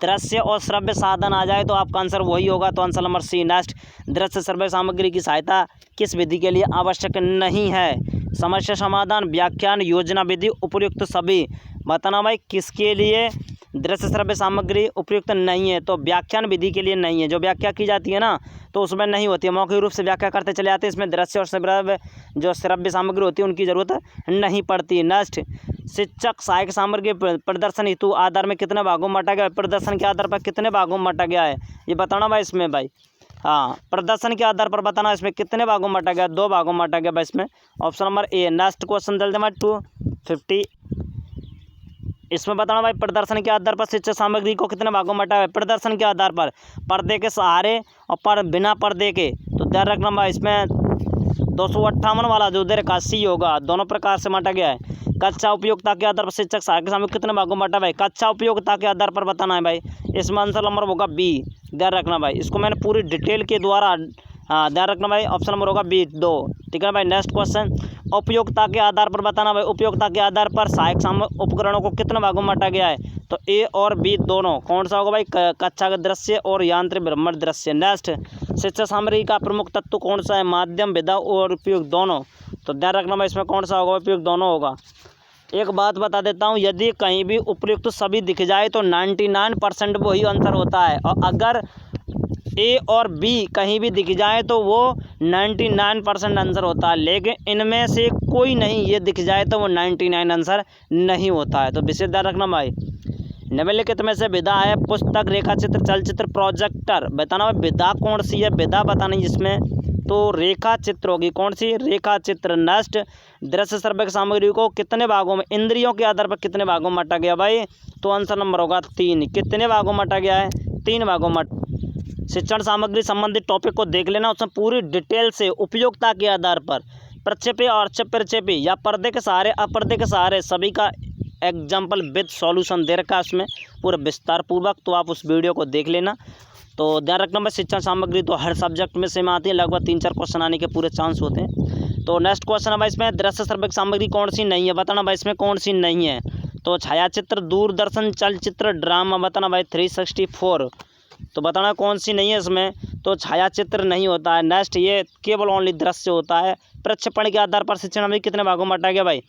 दृश्य और श्रव्य साधन आ जाए तो आपका आंसर वही होगा, तो आंसर नंबर सी। नेक्स्ट, दृश्य श्रव्य सामग्री की सहायता किस विधि के लिए आवश्यक नहीं है? समस्या समाधान, व्याख्यान, योजना विधि, उपयुक्त सभी। बताना भाई किसके लिए दृश्य श्रव्य सामग्री उपयुक्त नहीं है? तो व्याख्यान विधि के लिए नहीं है। जो व्याख्या की जाती है ना, तो उसमें नहीं होती है, मौखिक रूप से व्याख्या करते चले जाते हैं। इसमें दृश्य और श्रव्य जो श्रव्य सामग्री होती है उनकी जरूरत नहीं पड़ती। नेक्स्ट, शिक्षक सहायक सामग्री प्रदर्शन हेतु आधार में कितने भागों में बांटा गया है? प्रदर्शन के आधार पर कितने भागों में बांटा गया है? ये बताना भाई इसमें भाई। हाँ, प्रदर्शन के आधार पर बताना इसमें कितने भागों में बांटा गया? 2 भागों में बांटा गया भाई इसमें, option number A. Next question चलते हैं 250। इसमें बताना भाई प्रदर्शन के आधार पर शिक्षक सामग्री को कितने भागों में बांटा है? प्रदर्शन के आधार पर, पर्दे के सहारे और बिना पर्दे के। तो ध्यान रखना भाई इसमें 258 वाला जो उधर का सी होगा, दोनों प्रकार से बांटा गया है। कक्षा उपयोगिता के आधार पर शिक्षक सहायक सामग्री कितने भागों में बांटा भाई? कक्षा उपयोगिता के आधार पर बताना है भाई, इसमें आंसर नंबर होगा बी। ध्यान रखना भाई, इसको मैंने पूरी डिटेल के द्वारा ध्यान रखना भाई, ऑप्शन नंबर होगा बी 2। ठीक है भाई। नेक्स्ट क्वेश्चन, उपयोगिता के आधार पर बताना भाई, उपयोगिता के आधार पर सहायक उपकरणों को कितने भागों में बांटा गया है? तो ए और बी दोनों। कौन सा होगा भाई? कक्षा का दृश्य और यांत्रिक भ्रमण दृश्य। नेक्स्ट, शिक्षा सामग्री का प्रमुख तत्व कौन सा है? माध्यम, विधा और उपयोग दोनों। तो ध्यान रखना भाई, इसमें कौन सा होगा? उपयोग दोनों होगा। एक बात बता देता हूँ, यदि कहीं भी उपयुक्त सभी दिख जाए तो 99% वही आंसर होता है, और अगर ए और बी कहीं भी दिख जाए तो वो 99% आंसर होता है, लेकिन इनमें से कोई नहीं ये दिख जाए तो वो 99 आंसर नहीं होता है। तो विशेष ध्यान रखना भाई। निम्नलिखित में से विधा है पुस्तक, रेखाचित्र, चलचित्र, प्रोजेक्टर। बताना भाई विधा कौन सी है? विधा बताना जिसमें, तो रेखा चित्र होगी। कौन सी? रेखा चित्र। नेक्स्ट, दृश्य श्रव्य सामग्री को कितने भागों में, इंद्रियों के आधार पर कितने भागों में बांटा गया भाई? तो आंसर नंबर होगा 3। कितने भागों में बांटा गया है? 3 भागों में। शिक्षण सामग्री संबंधित टॉपिक को देख लेना, उसमें पूरी डिटेल से उपयोगिता के आधार पर प्रक्षेपी और प्रक्षेपी या पर्दे के सहारे अपर्दे के सहारे सभी का एग्जाम्पल विद सॉल्यूशन दे रखा है उसमें पूरा विस्तार पूर्वक, तो आप उस वीडियो को देख लेना। तो ध्यान रखना भाई, शिक्षण सामग्री तो हर सब्जेक्ट में सेम आती है, लगभग 3-4 क्वेश्चन आने के पूरे चांस होते हैं। तो नेक्स्ट क्वेश्चन है भाई, इसमें दृश्य श्रव्य सामग्री कौन सी नहीं है? बताना भाई इसमें कौन सी नहीं है? तो छायाचित्र, दूरदर्शन, चलचित्र, ड्रामा। बताना भाई 364। तो बताना कौन सी नहीं है इसमें? तो छायाचित्र नहीं होता है। नेक्स्ट, ये केवल ओनली दृश्य होता है। प्रक्षेपण के आधार पर शिक्षण में कितने भागों में बांटा गया भाई?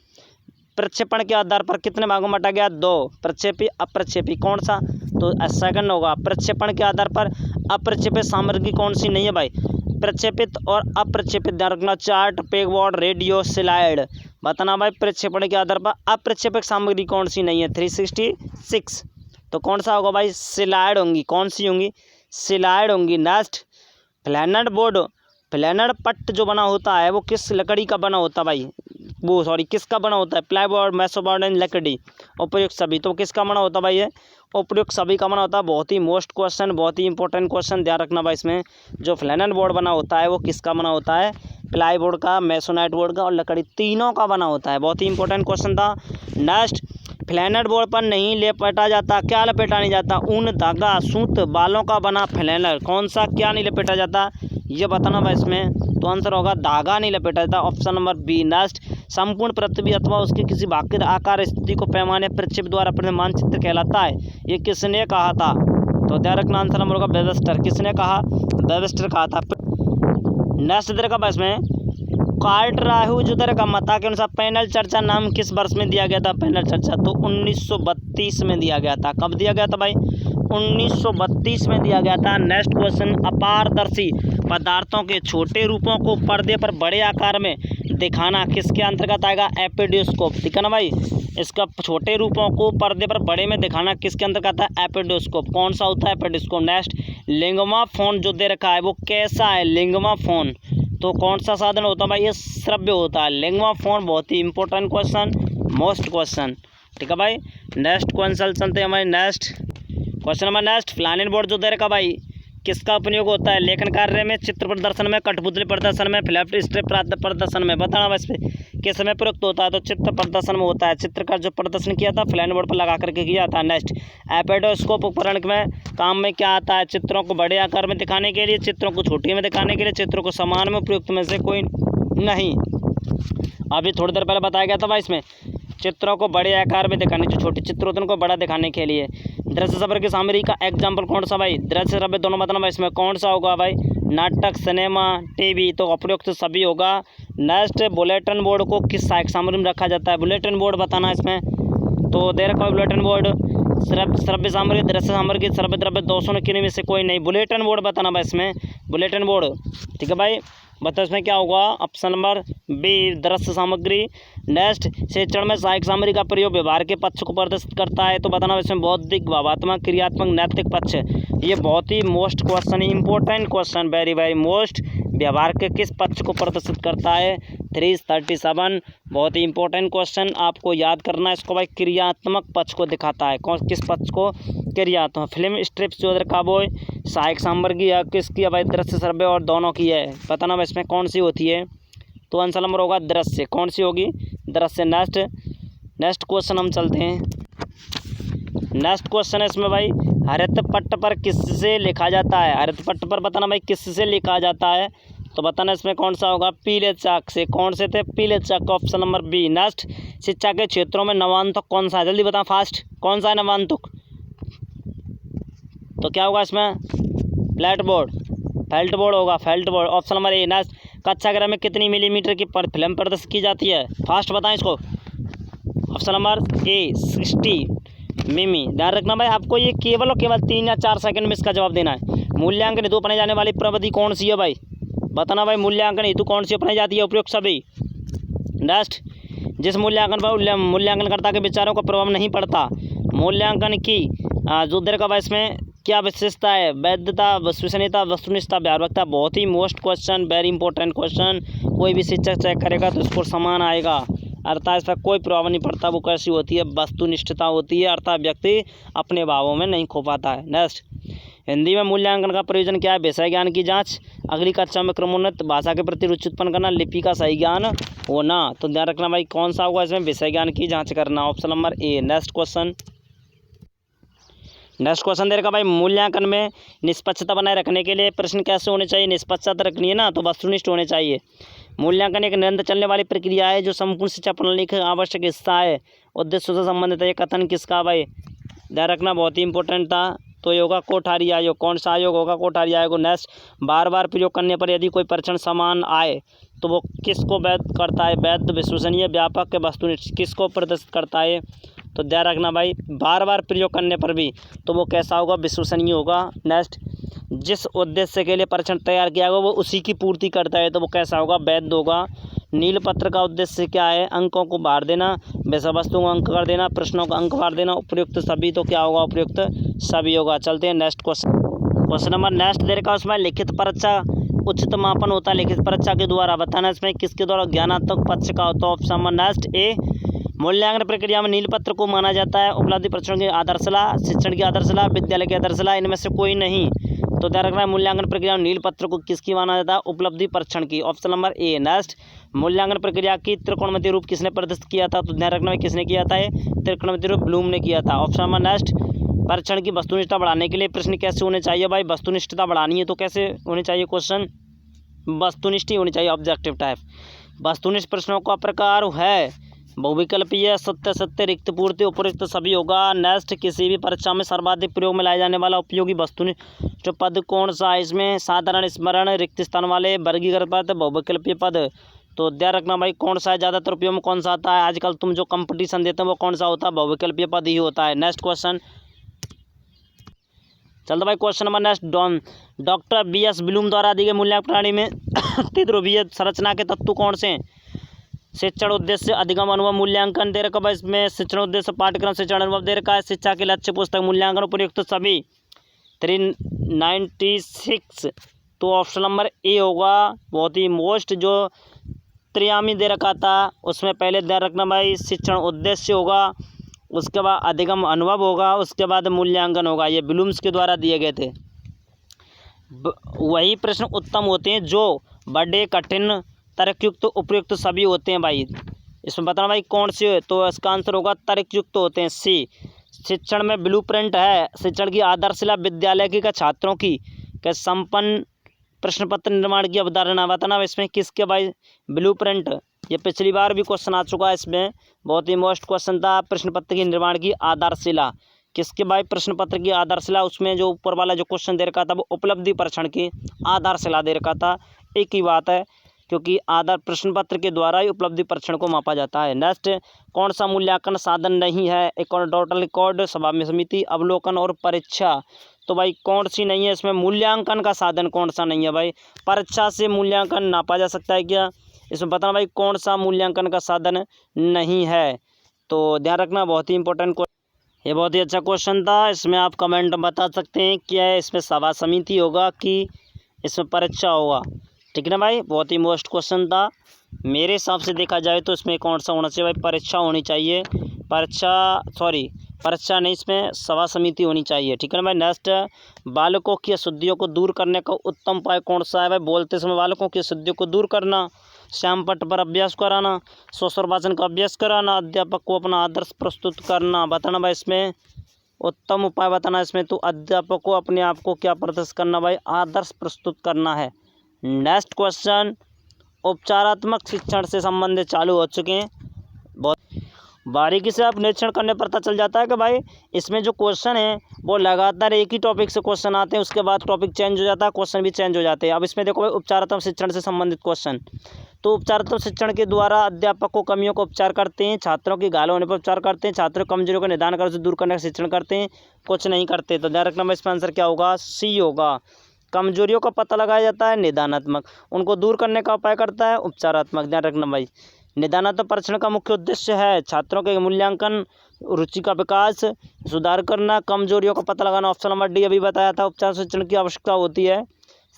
प्रक्षेपण के आधार पर कितने भागों में बांटा गया? 2। प्रक्षेपी, अप्रक्षेपी। कौन सा? तो सेकंड होगा। प्रक्षेपण के आधार पर अप्रक्षेपित सामग्री कौन सी नहीं है भाई? प्रक्षेपित और अप्रक्षेपित ध्यान रखना। Chart, pegboard, radio, slide. बताना भाई प्रक्षेपण के आधार पर अप्रक्षेपित सामग्री कौन सी नहीं है? 366। तो कौन सा होगा भाई? स्लाइड होंगी। कौन सी होंगी? स्लाइड होंगी। नेक्स्ट, फ्लैनेड बोर्ड, फ्लैनेड पट्ट जो बना होता है वो किस लकड़ी का बना होता है भाई? वो सॉरी किसका बना होता है? प्लाईबोर्ड, मेसोबोर्ड एंड लकड़ी। उपयुक्त सभी, तो किसका बना होता है भाई? ये उपयुक्त सभी का बना होता है। बहुत ही मोस्ट क्वेश्चन, बहुत ही इंपॉर्टेंट क्वेश्चन, ध्यान रखना भाई। इसमें जो फ्लैनेड बोर्ड बना होता है वो किसका बना होता है? प्लाईबोर्ड का, मेसोनाइट बोर्ड का और लकड़ी, तीनों का बना होता है। बहुत ही इंपॉर्टेंट क्वेश्चन था। नेक्स्ट, फ्लैनेड बोर्ड पर नहीं लपेटा जाता, क्या लपेटा नहीं जाता? ऊन, धागा, सूत, बालों का बना फ्लैनर। कौन सा क्या नहीं लपेटा जाता? ये बताना भाई इसमें। तो आंसर होगा धागा नहीं लपेटा जाता, ऑप्शन नंबर बी। नेक्स्ट, संपूर्ण पृथ्वी अथवा उसके किसी भाग के आकार स्थिति को पैमाने प्रक्षेप द्वारा अपने मानचित्र कहलाता है, ये किसने कहा था? तो ध्यान रखना, आंसर नंबर होगा वेबस्टर। किसने कहा? वेबस्टर कहा था। नेक्स्ट इधर का बस में कार्टराह्युजुदर का मता के अनुसार पैनल चर्चा नाम किस वर्ष में दिया गया था? पैनल चर्चा तो 1932 में दिया गया था। कब दिया गया था भाई? 1932 में दिया गया था। नेक्स्ट क्वेश्चन, अपारदर्शी पदार्थों के छोटे रूपों को पर्दे पर बड़े आकार में दिखाना किसके अंतर्गत आएगा? एपिडोस्कोप। ठीक है ना भाई, इसका छोटे रूपों को पर्दे पर बड़े में दिखाना किसके अंतर्गत है? एपिडोस्कोप। कौन सा होता है? एपिडोस्कोप। नेक्स्ट, लिंगमा फोन जो दे रखा है वो कैसा है? लिंगमा फोन तो कौन सा साधन होता है भाई? ये श्रव्य होता है। लिंगमा फोन बहुत ही इंपॉर्टेंट क्वेश्चन, मोस्ट क्वेश्चन। ठीक है भाई, नेक्स्ट क्वेश्चन चलते हैं हमारे next question number. Next, flannel board जो दे रखा भाई किसका उपयोग होता है? लेखन कार्य में, चित्र प्रदर्शन में, कठपुतली प्रदर्शन में, फ्लैप स्ट्रिप प्रदर्शन में। बताना बस किस समय प्रयुक्त होता है? तो चित्र प्रदर्शन में होता है। चित्र का जो प्रदर्शन किया था फ्लैनेड बोर्ड पर लगा करके किया था। नेक्स्ट, एपिडोस्कोप उपकरण में काम में क्या आता है? चित्रों को बड़े आकार में दिखाने के लिए, चित्रों को छोटे में दिखाने के लिए, चित्रों को समान में उपयुक्त में से कोई नहीं। अभी थोड़ी देर पहले बताया गया था भाई इसमें चित्रों को बड़े आकार में दिखाने, जो छोटे चित्र होते हैं उनको बड़ा दिखाने के लिए। दृश्य श्रव्य की सामग्री का एग्जाम्पल कौन सा भाई? दृश्य श्रव्य दोनों बताना भाई इसमें कौन सा होगा भाई? नाटक, सिनेमा, टीवी, तो उपयुक्त सभी होगा। नेक्स्ट, बुलेटिन बोर्ड को किस सहायक सामग्री में रखा जाता है? बुलेटिन बोर्ड बताना इसमें। तो दे रखा है बुलेटिन बोर्ड श्रव्य सामग्री, दृश्य सामग्री, श्रव्य द्रव्य दोषों के में से कोई नहीं। बुलेटिन बोर्ड बताना भाई इसमें, बुलेटिन बोर्ड। ठीक है भाई, बताओ इसमें क्या होगा? ऑप्शन नंबर बी, दृश्य सामग्री। नेक्स्ट, शिक्षण में सहायक सामग्री का प्रयोग व्यवहार के पक्ष को प्रदर्शित करता है, तो बताना इसमें बौद्धिक, भावात्मक, क्रियात्मक, नैतिक पक्ष। ये बहुत ही most question, important question, very very most. व्यवहार के किस पक्ष को प्रदर्शित करता है? 337, बहुत ही इंपॉर्टेंट क्वेश्चन, आपको याद करना है इसको भाई। क्रियात्मक पक्ष को दिखाता है, कौन किस पक्ष को? क्रियात्मक। फिल्म स्ट्रिप्स जो रखा वो सहायक सामग्री है किसकी है भाई? दृश्य श्रव्य और दोनों की है। बताना भाई इसमें कौन सी होती है? तो आंसर नंबर होगा दृश्य। कौन सी होगी? दृश्य। नेक्स्ट क्वेश्चन हम चलते हैं। नेक्स्ट क्वेश्चन है इसमें भाई, हरित पट्ट पर किससे लिखा जाता है? हरित पट्ट पर बताना भाई किससे लिखा जाता है? तो बताना इसमें कौन सा होगा, पीले चाक से। कौन से थे, पीले चाक, ऑप्शन नंबर बी। नेक्स्ट, शिक्षा के क्षेत्रों में नवान्तक कौन सा है, जल्दी बताओ फास्ट, कौन सा है नवान्तक, तो क्या होगा इसमें, फ्लैट बोर्ड, फेल्ट बोर्ड होगा, felt board, option number A. Next, कक्षा गृह में कितनी मिलीमीटर की फिल्म प्रदर्शित की जाती है, फास्ट बताएं इसको, ऑप्शन नंबर ए 60 मिमी। ध्यान रखना भाई, आपको ये केवल और केवल 3 या 4 सेकंड में इसका जवाब देना है। मूल्यांकन हेतु अपनाई जाने वाली प्रविधि कौन सी है भाई, बताना भाई, मूल्यांकन हेतु कौन सी अपनाई जाती है, उपयुक्त सभी। नेक्स्ट, जिस मूल्यांकन पर मूल्यांकनकर्ता के विचारों का प्रभाव नहीं पड़ता, मूल्यांकन की जो देर का इसमें क्या विशेषता है, वैधता, विश्वसनीयता, वस्तुनिष्ठता, व्यावहारिकता। बहुत ही most question, very important question, कोई भी शिक्षक चेक करेगा तो स्कोर समान आएगा, अर्थात इस पर कोई प्रभाव नहीं पड़ता। वो कैसी होती है, वस्तुनिष्ठता होती है, अर्थात व्यक्ति अपने भावों में नहीं खो पाता है। नेक्स्ट, हिंदी में मूल्यांकन का प्रयोजन क्या है, विषय ज्ञान की जांच, अगली कक्षा में क्रमोन्नत भाषा के प्रति रुचि उत्पन्न करना, लिपि का सही ज्ञान होना। तो ध्यान रखना भाई, कौन सा होगा इसमें, विषय ज्ञान की जांच करना, option number A. Next question, next question देगा भाई, मूल्यांकन में निष्पक्षता बनाए रखने के लिए प्रश्न कैसे होने चाहिए, निष्पक्षता रखनी है ना, तो वस्तुनिष्ठ होने चाहिए। मूल्यांकन एक निरंतर चलने वाली प्रक्रिया है जो संपूर्ण शिक्षा प्रणाली का आवश्यक हिस्सा है, उद्देश्य से संबंधित है। ये कथन किसका भाई, ध्यान रखना, बहुत ही इंपॉर्टेंट था, तो ये होगा कोठारी आयोग। कौन सा आयोग होगा, कोठारी आयोग। नेक्स्ट, बार बार प्रयोग करने पर यदि कोई परीक्षण समान आए तो वो किसको वैध करता है, वैध, विश्वसनीय, व्यापक, वस्तुनिष्ठ, किसको प्रदर्शित करता है। तो ध्यान रखना भाई, बार बार प्रयोग करने पर भी तो वो कैसा होगा, विश्वसनीय होगा। नेक्स्ट, जिस उद्देश्य के लिए परीक्षण तैयार किया होगा वो उसी की पूर्ति करता है तो वो कैसा होगा, वैध होगा। नीलपत्र का उद्देश्य क्या है, अंकों को बाहर देना, विषय वस्तु को अंक कर देना, प्रश्नों को अंक बाहर देना, उपयुक्त सभी, तो क्या होगा, उपयुक्त सभी होगा। चलते हैं next question, question number next दे रखा है, उसमें लिखित परीक्षा उचित मापन होता है लिखित परीक्षा के द्वारा, बताना इसमें किसके द्वारा, ज्ञानात्मक पक्ष का होता है, ऑप्शन नंबर नेक्स्ट ए। मूल्यांकन प्रक्रिया में नीलपत्र को माना जाता है उपलब्धि परीक्षण की आदर्शला, शिक्षण की आदर्शला, विद्यालय की आदर्शला, इनमें से कोई नहीं। तो ध्यान रखना है, मूल्यांकन प्रक्रिया में नीलपत्र को किसकी माना जाता है, उपलब्धि परीक्षण की, ऑप्शन नंबर ए। नेक्स्ट, मूल्यांकन प्रक्रिया की त्रिकोणमितीय रूप किसने प्रदर्शित किया था, तो ध्यान रखना है किसने किया था, ये त्रिकोणमितीय रूप ब्लूम ने किया था, ऑप्शन नंबर नेक्स्ट। परीक्षण की वस्तुनिष्ठता बढ़ाने के लिए प्रश्न कैसे होने चाहिए भाई, वस्तुनिष्ठता बढ़ानी है तो कैसे होने चाहिए क्वेश्चन, वस्तुनिष्ठ ही होनी चाहिए, ऑब्जेक्टिव टाइप। वस्तुनिष्ठ प्रश्नों का प्रकार है बहुविकल्पीय, सत्य सत्य, रिक्त पूर्ति, उपयुक्त सभी होगा। नेक्स्ट, किसी भी परीक्षा में सर्वाधिक प्रयोग में लाए जाने वाला उपयोगी वस्तुनिष्ठ पद कौन सा है, इसमें साधारण, स्मरण, रिक्त स्थान वाले, वर्गीकृत पद, बहुविकल्पीय पद। तो ध्यान रखना भाई, कौन सा है ज़्यादातर उपयोग में, कौन सा आता है, आजकल तुम जो कंपटीशन देते हैं वो कौन सा होता है, बहुविकल्पीय पद ही होता है। नेक्स्ट क्वेश्चन, चलता भाई question number next, doctor BS Bloom द्वारा दी गई मूल्यांकन प्रणाली में त्रिध्रुवीय संरचना के तत्व कौन से हैं। शिक्षण उद्देश्य, अधिगम, अनुभव, मूल्यांकन दे रखा है इसमें, शिक्षण उद्देश्य, पाठ्यक्रम, शिक्षण अनुभव दे रखा है, शिक्षा के लक्ष्य, पुस्तक, मूल्यांकन, उपयुक्त सभी 396। तो ऑप्शन नंबर ए होगा, बहुत ही मोस्ट, जो त्रियामी दे रखा था उसमें पहले ध्यान रखना भाई, शिक्षण उद्देश्य होगा, उसके बाद अधिगम अनुभव होगा, उसके बाद मूल्यांकन होगा। ये ब्लूम्स के द्वारा दिए गए थे। वही प्रश्न उत्तम होते हैं जो बड़े, कठिन, तर्कयुक्त, उपयुक्त सभी होते हैं भाई। इसमें बताना भाई कौन से, तो इसका आंसर होगा तर्कयुक्त होते हैं, सी। शिक्षण में ब्लूप्रिंट है, शिक्षण की आदर्शशिला, विद्यालय की का छात्रों की का संपन्न प्रश्न पत्र निर्माण की अवधारणा, बताना इसमें किसके भाई, ब्लूप्रिंट। ये पिछली बार भी क्वेश्चन आ चुका है, इसमें बहुत ही मोस्ट क्वेश्चन था, प्रश्न पत्र की निर्माण की आधारशिला किसके भाई, प्रश्न पत्र की आधारशिला, उसमें जो ऊपर वाला जो क्वेश्चन दे रखा था वो उपलब्धि परीक्षण की आधारशिला दे रखा था। एक ही बात है, क्योंकि आधार प्रश्न पत्र के द्वारा ही उपलब्धि परीक्षण को मापा जाता है। नेक्स्ट, कौन सा मूल्यांकन साधन नहीं है, टोटल रिकॉर्ड, सभा में समिति, अवलोकन और परीक्षा। तो भाई कौन सी नहीं है इसमें, मूल्यांकन का साधन कौन सा नहीं है भाई, परीक्षा से मूल्यांकन नापा जा सकता है क्या, इसमें बताना भाई कौन सा मूल्यांकन का साधन नहीं है। तो ध्यान रखना, बहुत ही इंपॉर्टेंट, ये बहुत ही अच्छा क्वेश्चन था। इसमें आप कमेंट बता सकते हैं क्या है, इसमें सभा समिति होगा कि इसमें परीक्षा होगा, ठीक है ना भाई। बहुत ही मोस्ट क्वेश्चन था, मेरे हिसाब से देखा जाए तो इसमें कौन सा होना चाहिए भाई, परीक्षा होनी चाहिए, परीक्षा नहीं, इसमें सभा समिति होनी चाहिए, ठीक है ना भाई। नेक्स्ट, बालकों की अशुद्धियों को दूर करने का उत्तम उपाय कौन सा है भाई, बोलते समय बालकों की अशुद्धियों को दूर करना, श्यामपट्ट पर अभ्यास कराना, स्वस्वर वाचन का अभ्यास कराना, अध्यापक को अपना आदर्श प्रस्तुत करना, बताना भाई इसमें उत्तम उपाय, बताना इसमें तो अध्यापक को अपने आप को क्या प्रदर्शित करना भाई, आदर्श प्रस्तुत करना है। नेक्स्ट क्वेश्चन, उपचारात्मक शिक्षण से संबंधित चालू हो चुके हैं। बहुत बारीकी से आप निरीक्षण करने पर पता चल जाता है कि भाई इसमें जो क्वेश्चन है वो लगातार एक ही टॉपिक से क्वेश्चन आते हैं, उसके बाद टॉपिक चेंज हो जाता है, क्वेश्चन भी चेंज हो जाते हैं। अब इसमें देखो भाई उपचारात्मक शिक्षण से संबंधित क्वेश्चन, तो उपचारात्मक शिक्षण के द्वारा अध्यापक को कमियों का उपचार करते हैं, छात्रों की घायल होने पर उपचार करते हैं, छात्रों की कमजोरियों का निदान कर उसे दूर करने का शिक्षण करते हैं, कुछ नहीं करते। तो ध्यान रखना इसका आंसर क्या होगा, सी होगा। कमजोरियों का पता लगाया जाता है निदानात्मक, उनको दूर करने का उपाय करता है उपचारात्मक। ध्यान रखना भाई, निदानात्मक परीक्षण का मुख्य उद्देश्य है छात्रों के मूल्यांकन, रुचि का विकास, सुधार करना, कमजोरियों का पता लगाना। ऑप्शन नंबर डी अभी बताया था, उपचार शिक्षण की आवश्यकता होती है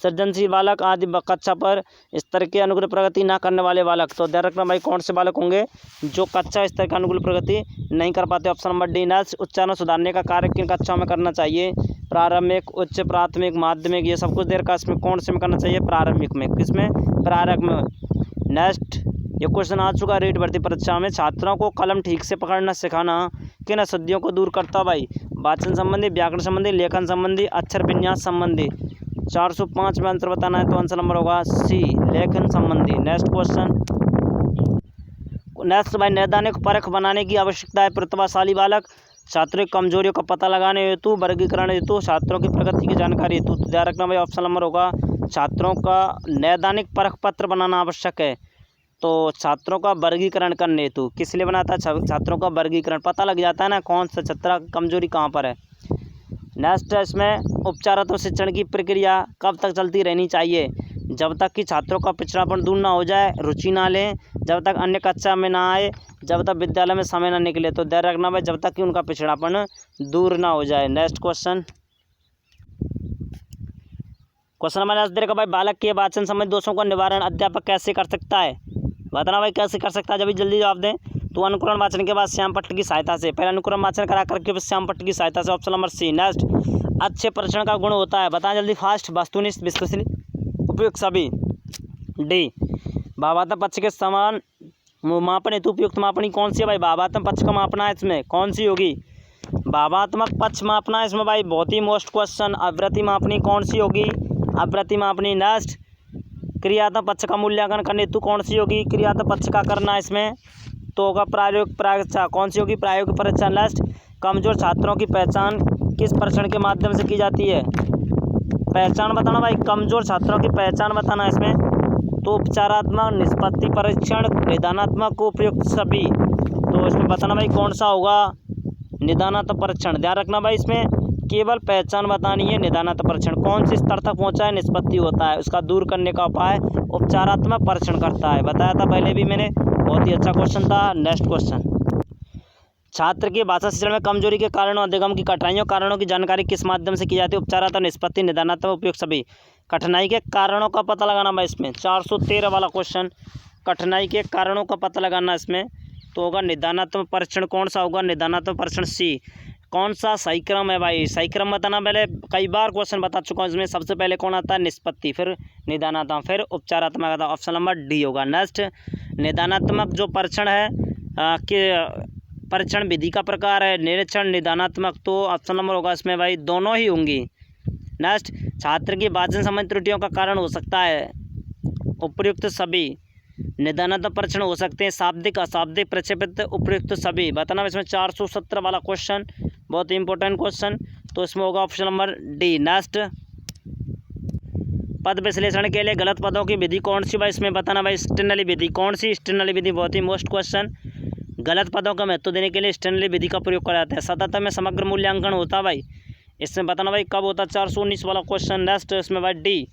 सृजनशील बालक आदि कक्षा पर स्तर के अनुकूल प्रगति ना करने वाले बालक। तो ध्यान रखना भाई कौन से बालक होंगे जो कक्षा स्तर के अनुकूल प्रगति नहीं कर पाते। Option number D. नेक्स्ट, उच्चारण सुधारने का कार्य किन कक्षाओं में करना चाहिए, प्रारंभिक, उच्च प्राथमिक, माध्यमिक, ये सब कुछ देर का इसमें कौन से में करना चाहिए, प्रारंभिक में। किसमें, प्रारंभिक में। नेक्स्ट, ये क्वेश्चन आ चुका रेट भर्ती परीक्षा में, छात्रों को कलम ठीक से पकड़ना सिखाना किन अशुद्धियों को दूर करता भाई, वाचन संबंधी, व्याकरण संबंधी, लेखन संबंधी, अक्षर विन्यास संबंधी। 405 में आंसर बताना है, तो आंसर नंबर होगा सी, लेखन संबंधी। नेक्स्ट क्वेश्चन, नेक्स्ट भाई, नैदानिक परख बनाने की आवश्यकता है प्रतिभाशाली बालक, छात्रों की कमजोरियों का पता लगाने हेतु, वर्गीकरण हेतु, छात्रों की प्रगति की जानकारी हेतु। तो ध्यान रखना भाई ऑप्शन नंबर होगा, छात्रों का नैदानिक परख पत्र बनाना आवश्यक है। तो छात्रों का वर्गीकरण करने हेतु, किस लिए बनाता है, छात्रों का वर्गीकरण, पता लग जाता है ना कौन सा छात्र कमजोरी कहाँ पर है। नेक्स्ट है इसमें, उपचारात्मक शिक्षण की प्रक्रिया कब तक चलती रहनी चाहिए, जब तक कि छात्रों का पिछड़ापन दूर ना हो जाए, रुचि ना लें, जब तक अन्य कक्षा में ना आए, जब तक विद्यालय में समय ना निकले। तो ध्यान रखना भाई जब तक कि उनका पिछड़ापन दूर ना हो जाए। नेक्स्ट क्वेश्चन, क्वेश्चन नंबर 10 देखा भाई, बालक के वाचन संबंधी दोषों का निवारण अध्यापक कैसे कर सकता है, बताना भाई कैसे कर सकता है, जब भी जल्दी जवाब दें। तो अनुकरण वाचन के बाद श्याम पट्ट की सहायता से, पहले अनुकरण वाचन करा करके श्याम पट्ट की सहायता से। Option number C. नेक्स्ट, अच्छे परीक्षण का गुण होता है, बताएं जल्दी, फास्ट, वस्तुनिष्ठ, विश्वसनीय, उपयुक्त सभी। डी, भावात्मक पक्ष के समान मापन हेतु उपयुक्त मापनी कौन सी है भाई, भावात्मक पक्ष का मापना है इसमें कौन सी होगी, भावात्मक पक्ष मापना है इसमें भाई, बहुत ही मोस्ट क्वेश्चन। आवृत्ति मापनी कौन सी होगी, आवृत्ति मापनी। नेक्स्ट, क्रियात्मक पक्ष का मूल्यांकन करने हेतु कौन सी होगी, क्रियात्मक पक्ष का करना है इसमें, तो होगा प्रायोगिक परीक्षा, कौन सी होगी, प्रायोगिक परीक्षा। नेक्स्ट, कमजोर छात्रों की पहचान किस परीक्षण के माध्यम से की जाती है, पहचान बताना भाई, कमजोर छात्रों की पहचान बताना है इसमें, तो उपचारात्मक, निष्पत्ति परीक्षण, निदानात्मक, उपयुक्त सभी। तो इसमें बताना भाई कौन सा होगा, निदानात्मक परीक्षण। ध्यान रखना भाई इसमें केवल पहचान बतानी है, निदानात्मक परीक्षण कौन से स्तर तक पहुंचा है, निष्पत्ति होता है, उसका दूर करने का उपाय उपचारात्मक परीक्षण करता है, बताया था पहले भी मैंने, बहुत ही अच्छा क्वेश्चन था। नेक्स्ट क्वेश्चन, छात्र के भाषा शिक्षण में कमजोरी के कारणों, अधिगम की कठिनाइयों, कारणों की जानकारी किस माध्यम से की जाती है, उपचारात्मक, निष्पत्ति, निदानात्मक, उपयुक्त सभी। कठिनाई के कारणों का पता लगाना भाई इसमें 413 वाला क्वेश्चन, कठिनाई के कारणों का पता लगाना इसमें, तो होगा निदानात्मक परीक्षण। कौन सा होगा, निदानात्मक परीक्षण सी। कौन सा सही क्रम है भाई, सही क्रम बताना, पहले कई बार क्वेश्चन बता चुका हूँ इसमें। सबसे पहले कौन आता है, निष्पत्ति, फिर निदानात्मक, फिर उपचारात्मक आता है। ऑप्शन नंबर डी होगा। नेक्स्ट, निदानात्मक जो परीक्षण है कि परीक्षण विधि का प्रकार है, निरीक्षण, निदानात्मक, तो ऑप्शन नंबर होगा इसमें भाई दोनों ही होंगी। नेक्स्ट, छात्र की वाचन संबंधी त्रुटियों का कारण हो सकता है, उपयुक्त सभी। निदानात्मक परीक्षण हो सकते हैं शाब्दिक, अशाब्दिक, प्रक्षेपित, उपयुक्त सभी, बताना इसमें 417 वाला क्वेश्चन, बहुत ही इंपॉर्टेंट क्वेश्चन, तो इसमें होगा ऑप्शन नंबर डी। नेक्स्ट, पद विश्लेषण के लिए गलत पदों की विधि कौन सी भाई, इसमें बताना भाई स्टेनली विधि, कौन सी स्टेनली विधि, बहुत ही मोस्ट क्वेश्चन। गलत पदों का महत्व देने के लिए स्टेनली विधि का प्रयोग किया जाता है। सतत में समग्र मूल्यांकन होता है भाई, इसमें बताना भाई कब होता है, 419 वाला क्वेश्चन। नेक्स्ट, इसमें भाई डी,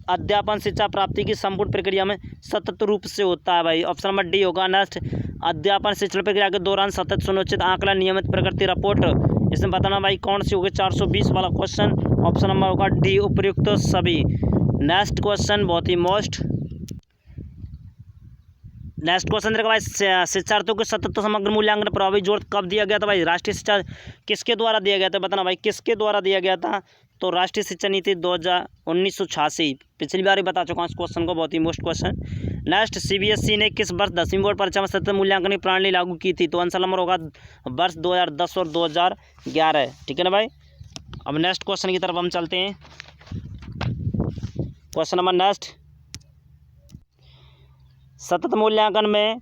अध्यापन शिक्षा प्राप्ति की संपूर्ण प्रक्रिया में सतत रूप से होता है भाई, ऑप्शन नंबर डी होगा। नेक्स्ट, अध्यापन शिक्षण प्रक्रिया के दौरान सतत सुनिश्चित आंकलन, नियमित प्रगति रिपोर्ट, इसमें बताना भाई कौन सी होगी, 420 वाला क्वेश्चन, ऑप्शन नंबर होगा डी, उपयुक्त सभी। नेक्स्ट क्वेश्चन, बहुत ही मोस्ट नेक्स्ट क्वेश्चन देखो भाई, शिक्षार्थियों के सतत समग्र मूल्यांकन प्रभावी जोर कब दिया गया था भाई, राष्ट्रीय शिक्षा किसके द्वारा दिया गया था, बताना भाई किसके द्वारा दिया गया था, तो राष्ट्रीय शिक्षा नीति 1986, पिछली बार ही बता चुका हूँ इस क्वेश्चन को, बहुत ही मोस्ट क्वेश्चन। नेक्स्ट, सीबीएसई ने किस वर्ष 10वीं बोर्ड परीक्षा में सतत मूल्यांकन की प्रणाली लागू की थी, तो आंसर नंबर होगा वर्ष 2010 और 2011, ठीक है ना भाई। अब नेक्स्ट क्वेश्चन की तरफ हम चलते हैं। क्वेश्चन नंबर नेक्स्ट, सतत मूल्यांकन में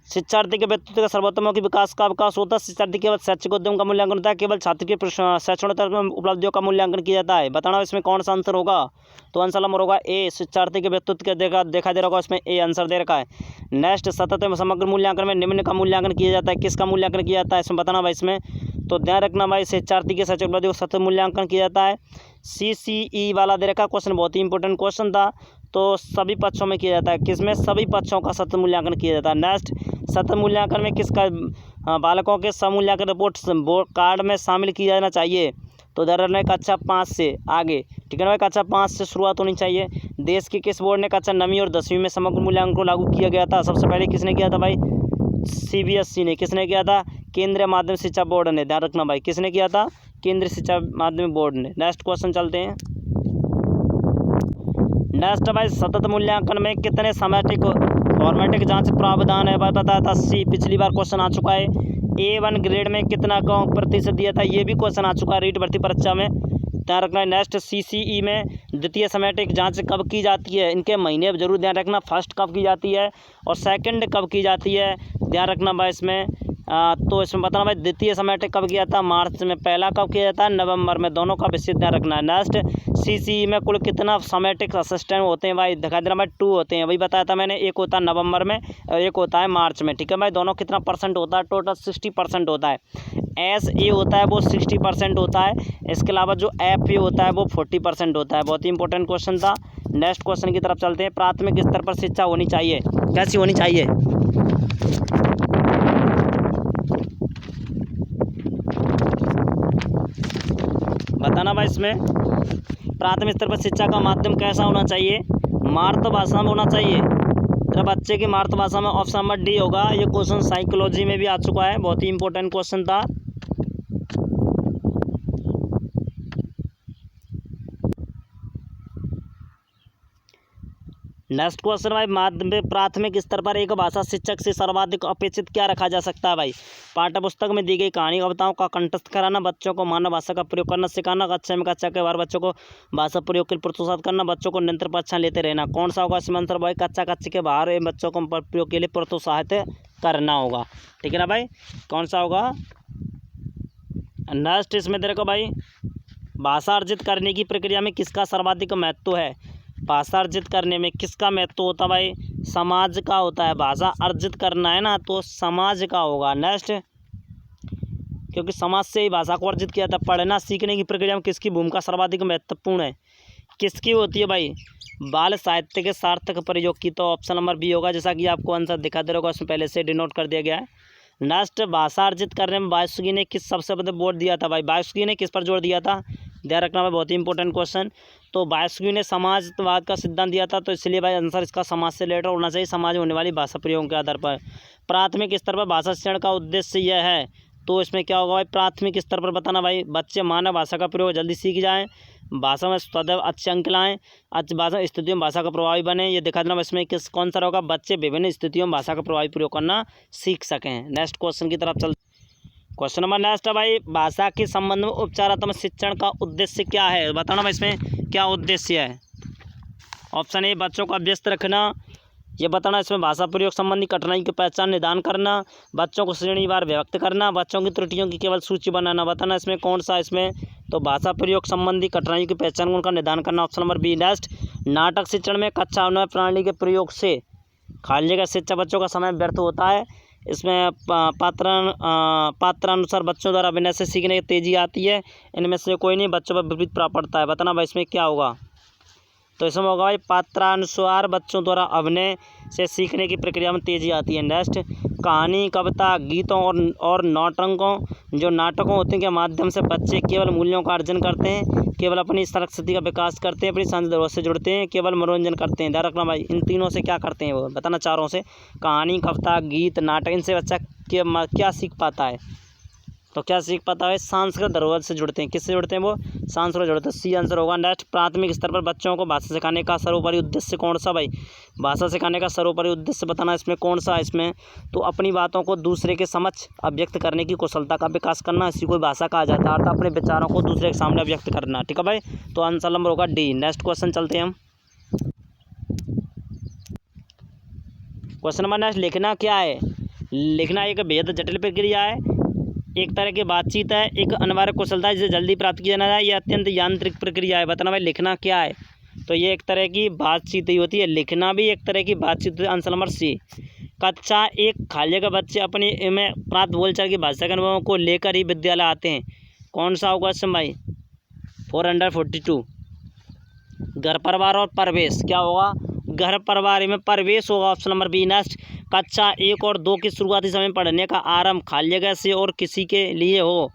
शिक्षार्थी के व्यक्तित्व का सर्वोत्तममुखी विकास का विकास होता है। शिक्षार्थी केवल शैक्षिक उद्यम का मूल्यांकन होता है, केवल छात्र की शैक्षणोत्तर उपलब्धियों का मूल्यांकन किया जाता है। बताना इसमें कौन सा आंसर होगा, तो आंसर नंबर होगा ए, शिक्षार्थी के व्यक्तित्व के देखा दे रहा होगा, इसमें ए आंसर दे रखा है। नेक्स्ट, सतत एवं समग्र मूल्यांकन में निम्न का मूल्यांकन किया जाता है। किसका मूल्यांकन किया जाता है इसमें बताना भाई, इसमें तो ध्यान रखना भाई, शिक्षार्थी के शैक्षिक उपलब्धियों का सतत मूल्यांकन किया जाता है। CCE वाला दे रखा क्वेश्चन, बहुत ही इंपॉर्टेंट क्वेश्चन था, तो सभी पक्षों में किया जाता है। किसमें, सभी पक्षों का सतत मूल्यांकन किया जाता है। नेक्स्ट, सतत मूल्यांकन में किसका बालकों के समूल्यांकन रिपोर्ट बोर्ड कार्ड में शामिल किया जाना चाहिए, तो उदाहरण है कक्षा 5 से आगे, ठीक है ना भाई, कक्षा 5 से शुरुआत होनी चाहिए। देश की किस बोर्ड ने कक्षा 9वीं और 10वीं में समग्र मूल्यांकन को लागू किया गया था, सबसे पहले किसने किया था भाई, CBSE ने। किसने किया था, केंद्रीय माध्यमिक शिक्षा बोर्ड ने। ध्यान रखना भाई, किसने किया था, केंद्रीय शिक्षा माध्यमिक बोर्ड ने। नेक्स्ट क्वेश्चन चलते हैं। नेक्स्ट भाई, सतत मूल्यांकन में कितने समेटिक फॉर्मेटिक जांच प्रावधान है, बताया था पिछली बार क्वेश्चन आ चुका है। A1 ग्रेड में कितना का प्रतिशत दिया था, ये भी क्वेश्चन आ चुका है रीट भर्ती परीक्षा में, ध्यान रखना है। नेक्स्ट, CCE में द्वितीय समेटिक जांच कब की जाती है, इनके महीने जरूर ध्यान रखना, फर्स्ट कब की जाती है और सेकंड कब की जाती है, ध्यान रखना भाई इसमें। तो इसमें बताना भाई, द्वितीय समेटिक कब किया था, मार्च में, पहला कब किया जाता है, नवंबर में, दोनों का विशेष ध्यान रखना है। नेक्स्ट, CCE में कुल कितना समेटिक असिस्टेंट होते हैं भाई, दिखा देना भाई, 2 होते हैं, वही बताया था मैंने, एक होता है नवंबर में और एक होता है मार्च में, ठीक है भाई। दोनों कितना परसेंट होता है, टोटल 60% होता है। SA होता है वो 60% होता है, इसके अलावा जो FA होता है वो 40% होता है। बहुत ही इंपॉर्टेंट क्वेश्चन था। नेक्स्ट क्वेश्चन की तरफ चलते हैं। प्राथमिक स्तर पर शिक्षा होनी चाहिए, कैसी होनी चाहिए, बताना भाई इसमें। प्राथमिक स्तर पर शिक्षा का माध्यम कैसा होना चाहिए, मातृभाषा में होना चाहिए। जब बच्चे की मातृभाषा में ऑप्शन नंबर डी होगा। ये क्वेश्चन साइकोलॉजी में भी आ चुका है, बहुत ही इंपॉर्टेंट क्वेश्चन था। नेक्स्ट क्वेश्चन भाई, माध्यमिक प्राथमिक स्तर पर एक भाषा शिक्षक से सर्वाधिक अपेक्षित क्या रखा जा सकता है भाई, पाठ्य पुस्तक में दी गई कहानी कविताओं का कंठस्थ कराना, बच्चों को मानव भाषा का प्रयोग करना सिखाना, कक्षा में कक्षा के बार बच्चों को भाषा प्रयोग के लिए प्रोत्साहित करना, बच्चों को निरंतर परीक्षा लेते रहना। कौन सा होगा इसमें आंसर भाई, कक्षा के बाहर बच्चों को प्रयोग के लिए प्रोत्साहित करना होगा, ठीक है ना भाई, कौन सा होगा। नेक्स्ट इसमें देखो भाई, भाषा अर्जित करने की प्रक्रिया में किसका सर्वाधिक महत्व है, भाषा अर्जित करने में किसका महत्व होता है भाई, समाज का होता है। भाषा अर्जित करना है ना तो समाज का होगा। नेक्स्ट, क्योंकि समाज से ही भाषा को अर्जित किया था। पढ़ना सीखने की प्रक्रिया में किसकी भूमिका सर्वाधिक महत्वपूर्ण है, किसकी होती है भाई, बाल साहित्य के सार्थक प्रयोग की, तो ऑप्शन नंबर बी होगा, जैसा कि आपको आंसर दिखा दे रहा होगा, उसमें पहले से डिनोट कर दिया गया है। नेक्स्ट, भाषा अर्जित करने में वायस्की ने किस सबसे बड़े जोर दिया था भाई, वायस्की ने किस पर जोर दिया था, ध्यान रखना भाई, बहुत ही इंपॉर्टेंट क्वेश्चन। तो वायस्की ने समाजवाद का सिद्धांत दिया था, तो इसलिए भाई आंसर इसका समाज से रिलेटेड होना चाहिए, समाज में होने वाली भाषा प्रयोग के आधार पर। प्राथमिक स्तर पर भाषा शिक्षण का उद्देश्य यह है, तो इसमें क्या होगा भाई, प्राथमिक स्तर पर बताना भाई, बच्चे मानव भाषा का प्रयोग जल्दी सीख जाएं, भाषा में सदैव अच्छे अंक लाएं, अच्छी भाषा स्थितियों में भाषा का प्रभावी बने। ये दिखा देना इसमें किस कौन सा होगा, बच्चे विभिन्न स्थितियों में भाषा का प्रभावी प्रयोग करना सीख सकें। नेक्स्ट क्वेश्चन की तरफ चल। क्वेश्चन नंबर नेक्स्ट है भाई, भाषा के संबंध में उपचारात्मक शिक्षण का उद्देश्य क्या है, बताना भाई इसमें क्या उद्देश्य है। ऑप्शन ए, बच्चों को अभ्यस्त रखना, ये बताना इसमें भाषा प्रयोग संबंधी कठिनाई की पहचान निदान करना, बच्चों को श्रेणीवार व्यक्त करना, बच्चों की त्रुटियों की केवल सूची बनाना। बताना इसमें कौन सा, इसमें तो भाषा प्रयोग संबंधी कठिनाइयों की पहचान उनका निदान करना, ऑप्शन नंबर बी। नेक्स्ट, नाटक शिक्षण में कक्षा अनुय प्रणाली के प्रयोग से खाली जगह शिक्षा बच्चों का समय व्यर्थ होता है। इसमें पात्रानुसार बच्चों द्वारा अभिनय से सीखने की तेजी आती है, इनमें से कोई नहीं, बच्चों पर विपरीत प्रभाव पड़ता है। बताना भाई इसमें क्या होगा, तो इसमें होगा भाई, पात्रानुसार बच्चों द्वारा अभिनय से सीखने की प्रक्रिया में तेजी आती है। नेक्स्ट, कहानी कविता गीतों और नाटकों जो नाटकों होते हैं के माध्यम से बच्चे केवल मूल्यों का अर्जन करते हैं, केवल अपनी संस्कृति का विकास करते हैं, अपनी संस्कृति से जुड़ते हैं, केवल मनोरंजन करते हैं। ध्यान रखना भाई, इन तीनों से क्या करते हैं वो बताना, चारों से, कहानी कविता गीत नाटक, इनसे बच्चा क्या सीख पाता है, तो क्या सीख पाता है, सांस्कृतिक धरोहर से जुड़ते हैं। किससे जुड़ते हैं वो, सांस्कृतिक जुड़ते हैं। सी आंसर होगा। नेक्स्ट, प्राथमिक स्तर पर बच्चों को भाषा सिखाने का सर्वोपरि उद्देश्य कौन सा भाई, भाषा सिखाने का सर्वोपरि उद्देश्य बताना, इसमें कौन सा है, इसमें तो अपनी बातों को दूसरे के समक्ष अभिव्यक्त करने की कुशलता का विकास करना, इसी को भाषा कहा जाता है, अर्थात अपने विचारों को दूसरे के सामने अभिव्यक्त करना। ठीक है भाई, तो आंसर नंबर होगा डी। नेक्स्ट क्वेश्चन चलते हैं हम। क्वेश्चन नंबर नेक्स्ट, लिखना क्या है। लिखना एक बेहद जटिल प्रक्रिया है, एक तरह की बातचीत है, एक अनिवार्य कुशलता है जिसे जल्दी प्राप्त किया जाना है, यह अत्यंत यांत्रिक प्रक्रिया है। बताना भाई लिखना क्या है, तो ये एक तरह की बातचीत ही होती है। लिखना भी एक तरह की बातचीत होती है। Answer number C. कक्षा एक खाली का बच्चे अपनी में प्राप्त बोलचाल की भाषा के अनुभवों को लेकर ही विद्यालय आते हैं। कौन सा होगा इसमें भाई, 442। घर परिवार और प्रवेश क्या होगा, घर परिवार में प्रवेश होगा। Option number B. नेक्स्ट, कक्षा 1 और 2 के शुरुआती समय पढ़ने का आरंभ खाली जगह से और किसी के लिए हो,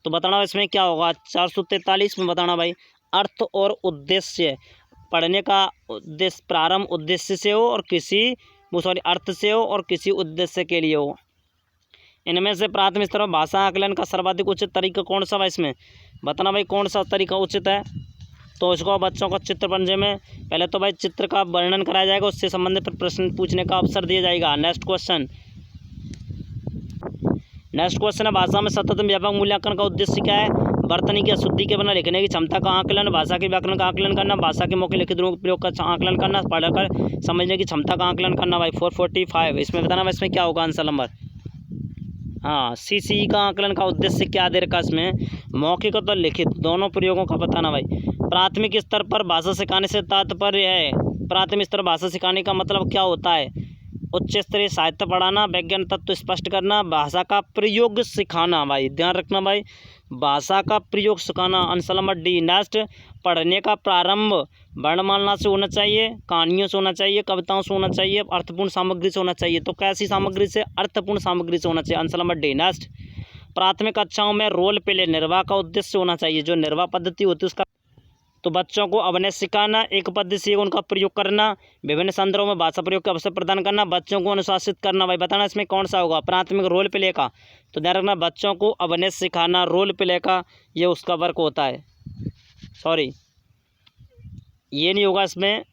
तो बताना इसमें क्या होगा, 443 में बताना भाई, अर्थ और उद्देश्य, पढ़ने का उद्देश्य प्रारंभ उद्देश्य से हो और किसी अर्थ से हो और किसी उद्देश्य के लिए हो। इनमें से प्राथमिक स्तर पर भाषा आकलन का सर्वाधिक उचित तरीका कौन सा भाई, इसमें बताना भाई कौन सा तरीका उचित है। तो इसको बच्चों को चित्र बनने में पहले तो भाई चित्र का वर्णन कराया जाएगा, उससे संबंधित प्रश्न पूछने का अवसर दिया जाएगा। नेक्स्ट क्वेश्चन है, भाषा में सतत व्यापक मूल्यांकन का उद्देश्य क्या है। वर्तनी की अशुद्धि के बिना लिखने की क्षमता का आकलन, भाषा के व्याकरण का आकलन करना, भाषा के मौखिक लिखित रूप प्रयोग का आकलन करना, पढ़कर समझने की क्षमता का आकलन करना। भाई 445 इसमें बताना भाई इसमें क्या होगा आंसर नंबर, हाँ सी का आकलन का उद्देश्य क्या दे रखा इसमें, मौखिक और लिखित दोनों प्रयोगों का बताना भाई। प्राथमिक स्तर पर भाषा सिखाने से तात्पर्य है, प्राथमिक स्तर भाषा सिखाने का मतलब क्या होता है, उच्च स्तरीय साहित्य पढ़ाना, वैज्ञानिक तत्व स्पष्ट करना, भाषा का प्रयोग सिखाना। भाई ध्यान रखना भाई, भाषा का प्रयोग सिखाना। Answer number D. नेक्स्ट, पढ़ने का प्रारंभ वर्णमाला से होना चाहिए, कहानियों से होना चाहिए, कविताओं से होना चाहिए, अर्थपूर्ण सामग्री से होना चाहिए। तो कैसी सामग्री से, अर्थपूर्ण सामग्री से होना चाहिए। Answer number D. नेक्स्ट, प्राथमिक कक्षाओं में रोल प्ले निर्वाह का उद्देश्य होना चाहिए, जो निर्वाह पद्धति होती है उसका, तो बच्चों को अभिनय सिखाना, एक पद्धति से उनका प्रयोग करना, विभिन्न संदर्भों में भाषा प्रयोग का अवसर प्रदान करना, बच्चों को अनुशासित करना। भाई बताना इसमें कौन सा होगा, प्राथमिक रोल प्ले का, तो ध्यान रखना बच्चों को अभिनय सिखाना रोल प्ले का, ये उसका वर्क होता है। सॉरी ये नहीं होगा इसमें,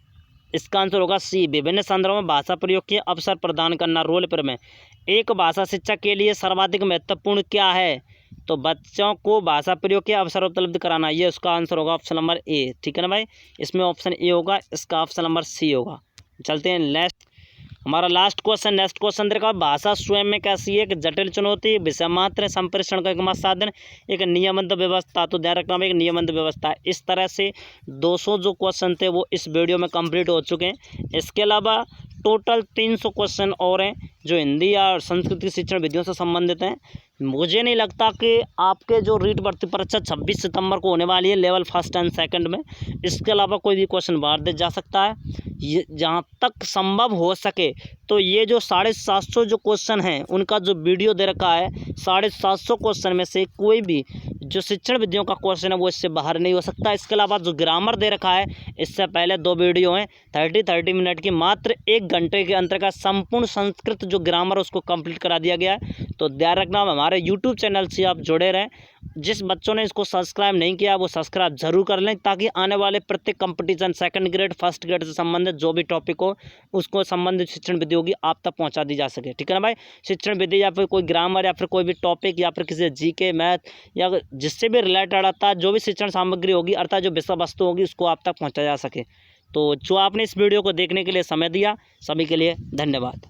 इसका आंसर होगा सी, विभिन्न संदर्भों में भाषा प्रयोग के अवसर प्रदान करना रोल प्ले में। एक भाषा शिक्षा के लिए सर्वाधिक महत्वपूर्ण क्या है, तो बच्चों को भाषा प्रयोग के अवसर उपलब्ध कराना, ये उसका आंसर होगा ऑप्शन नंबर ए। ठीक है ना भाई, इसमें ऑप्शन ए होगा, इसका ऑप्शन नंबर सी होगा। चलते हैं नेक्स्ट, हमारा लास्ट क्वेश्चन। नेक्स्ट क्वेश्चन देखा, भाषा स्वयं में कैसी है, एक जटिल चुनौती, विषय मात्र, संप्रेषण का एकमात्र साधन, एक नियमबद्ध व्यवस्था। तो ध्यान रखना एक नियमबद्ध व्यवस्था। इस तरह से 200 जो क्वेश्चन थे वो इस वीडियो में कंप्लीट हो चुके हैं। इसके अलावा टोटल 300 क्वेश्चन और हैं जो हिंदी या संस्कृत की शिक्षण विधियों से संबंधित हैं। मुझे नहीं लगता कि आपके जो रीट भर्ती परीक्षा 26 सितंबर को होने वाली है लेवल फर्स्ट एंड सेकंड में, इसके अलावा कोई भी क्वेश्चन बाहर दे जा सकता है। ये जहाँ तक संभव हो सके तो ये जो 750 जो क्वेश्चन हैं उनका जो वीडियो दे रखा है, 750 क्वेश्चन में से कोई भी जो शिक्षण विधियों का क्वेश्चन है वो इससे बाहर नहीं हो सकता। इसके अलावा जो ग्रामर दे रखा है, इससे पहले 2 वीडियो हैं 30 मिनट की, मात्र 1 घंटे के अंतर्गत संपूर्ण संस्कृत जो ग्रामर उसको कंप्लीट करा दिया गया है। तो ध्यान रखना हमारे यूट्यूब चैनल से आप जुड़े रहें। जिस बच्चों ने इसको सब्सक्राइब नहीं किया वो सब्सक्राइब जरूर कर लें, ताकि आने वाले प्रत्येक competition second grade first grade से संबंधित जो भी टॉपिक हो उसको संबंधित शिक्षण विधि होगी आप तक पहुंचा दी जा सके। ठीक है ना भाई, शिक्षण विधि या फिर कोई ग्रामर या फिर कोई भी टॉपिक या फिर किसी जीके मैथ या जिससे भी रिलेटेड आता है, जो भी शिक्षण सामग्री होगी अर्थात जो विषय वस्तु होगी उसको आप तक पहुँचा जा सके। तो जो आपने इस वीडियो को देखने के लिए समय दिया, सभी के लिए धन्यवाद।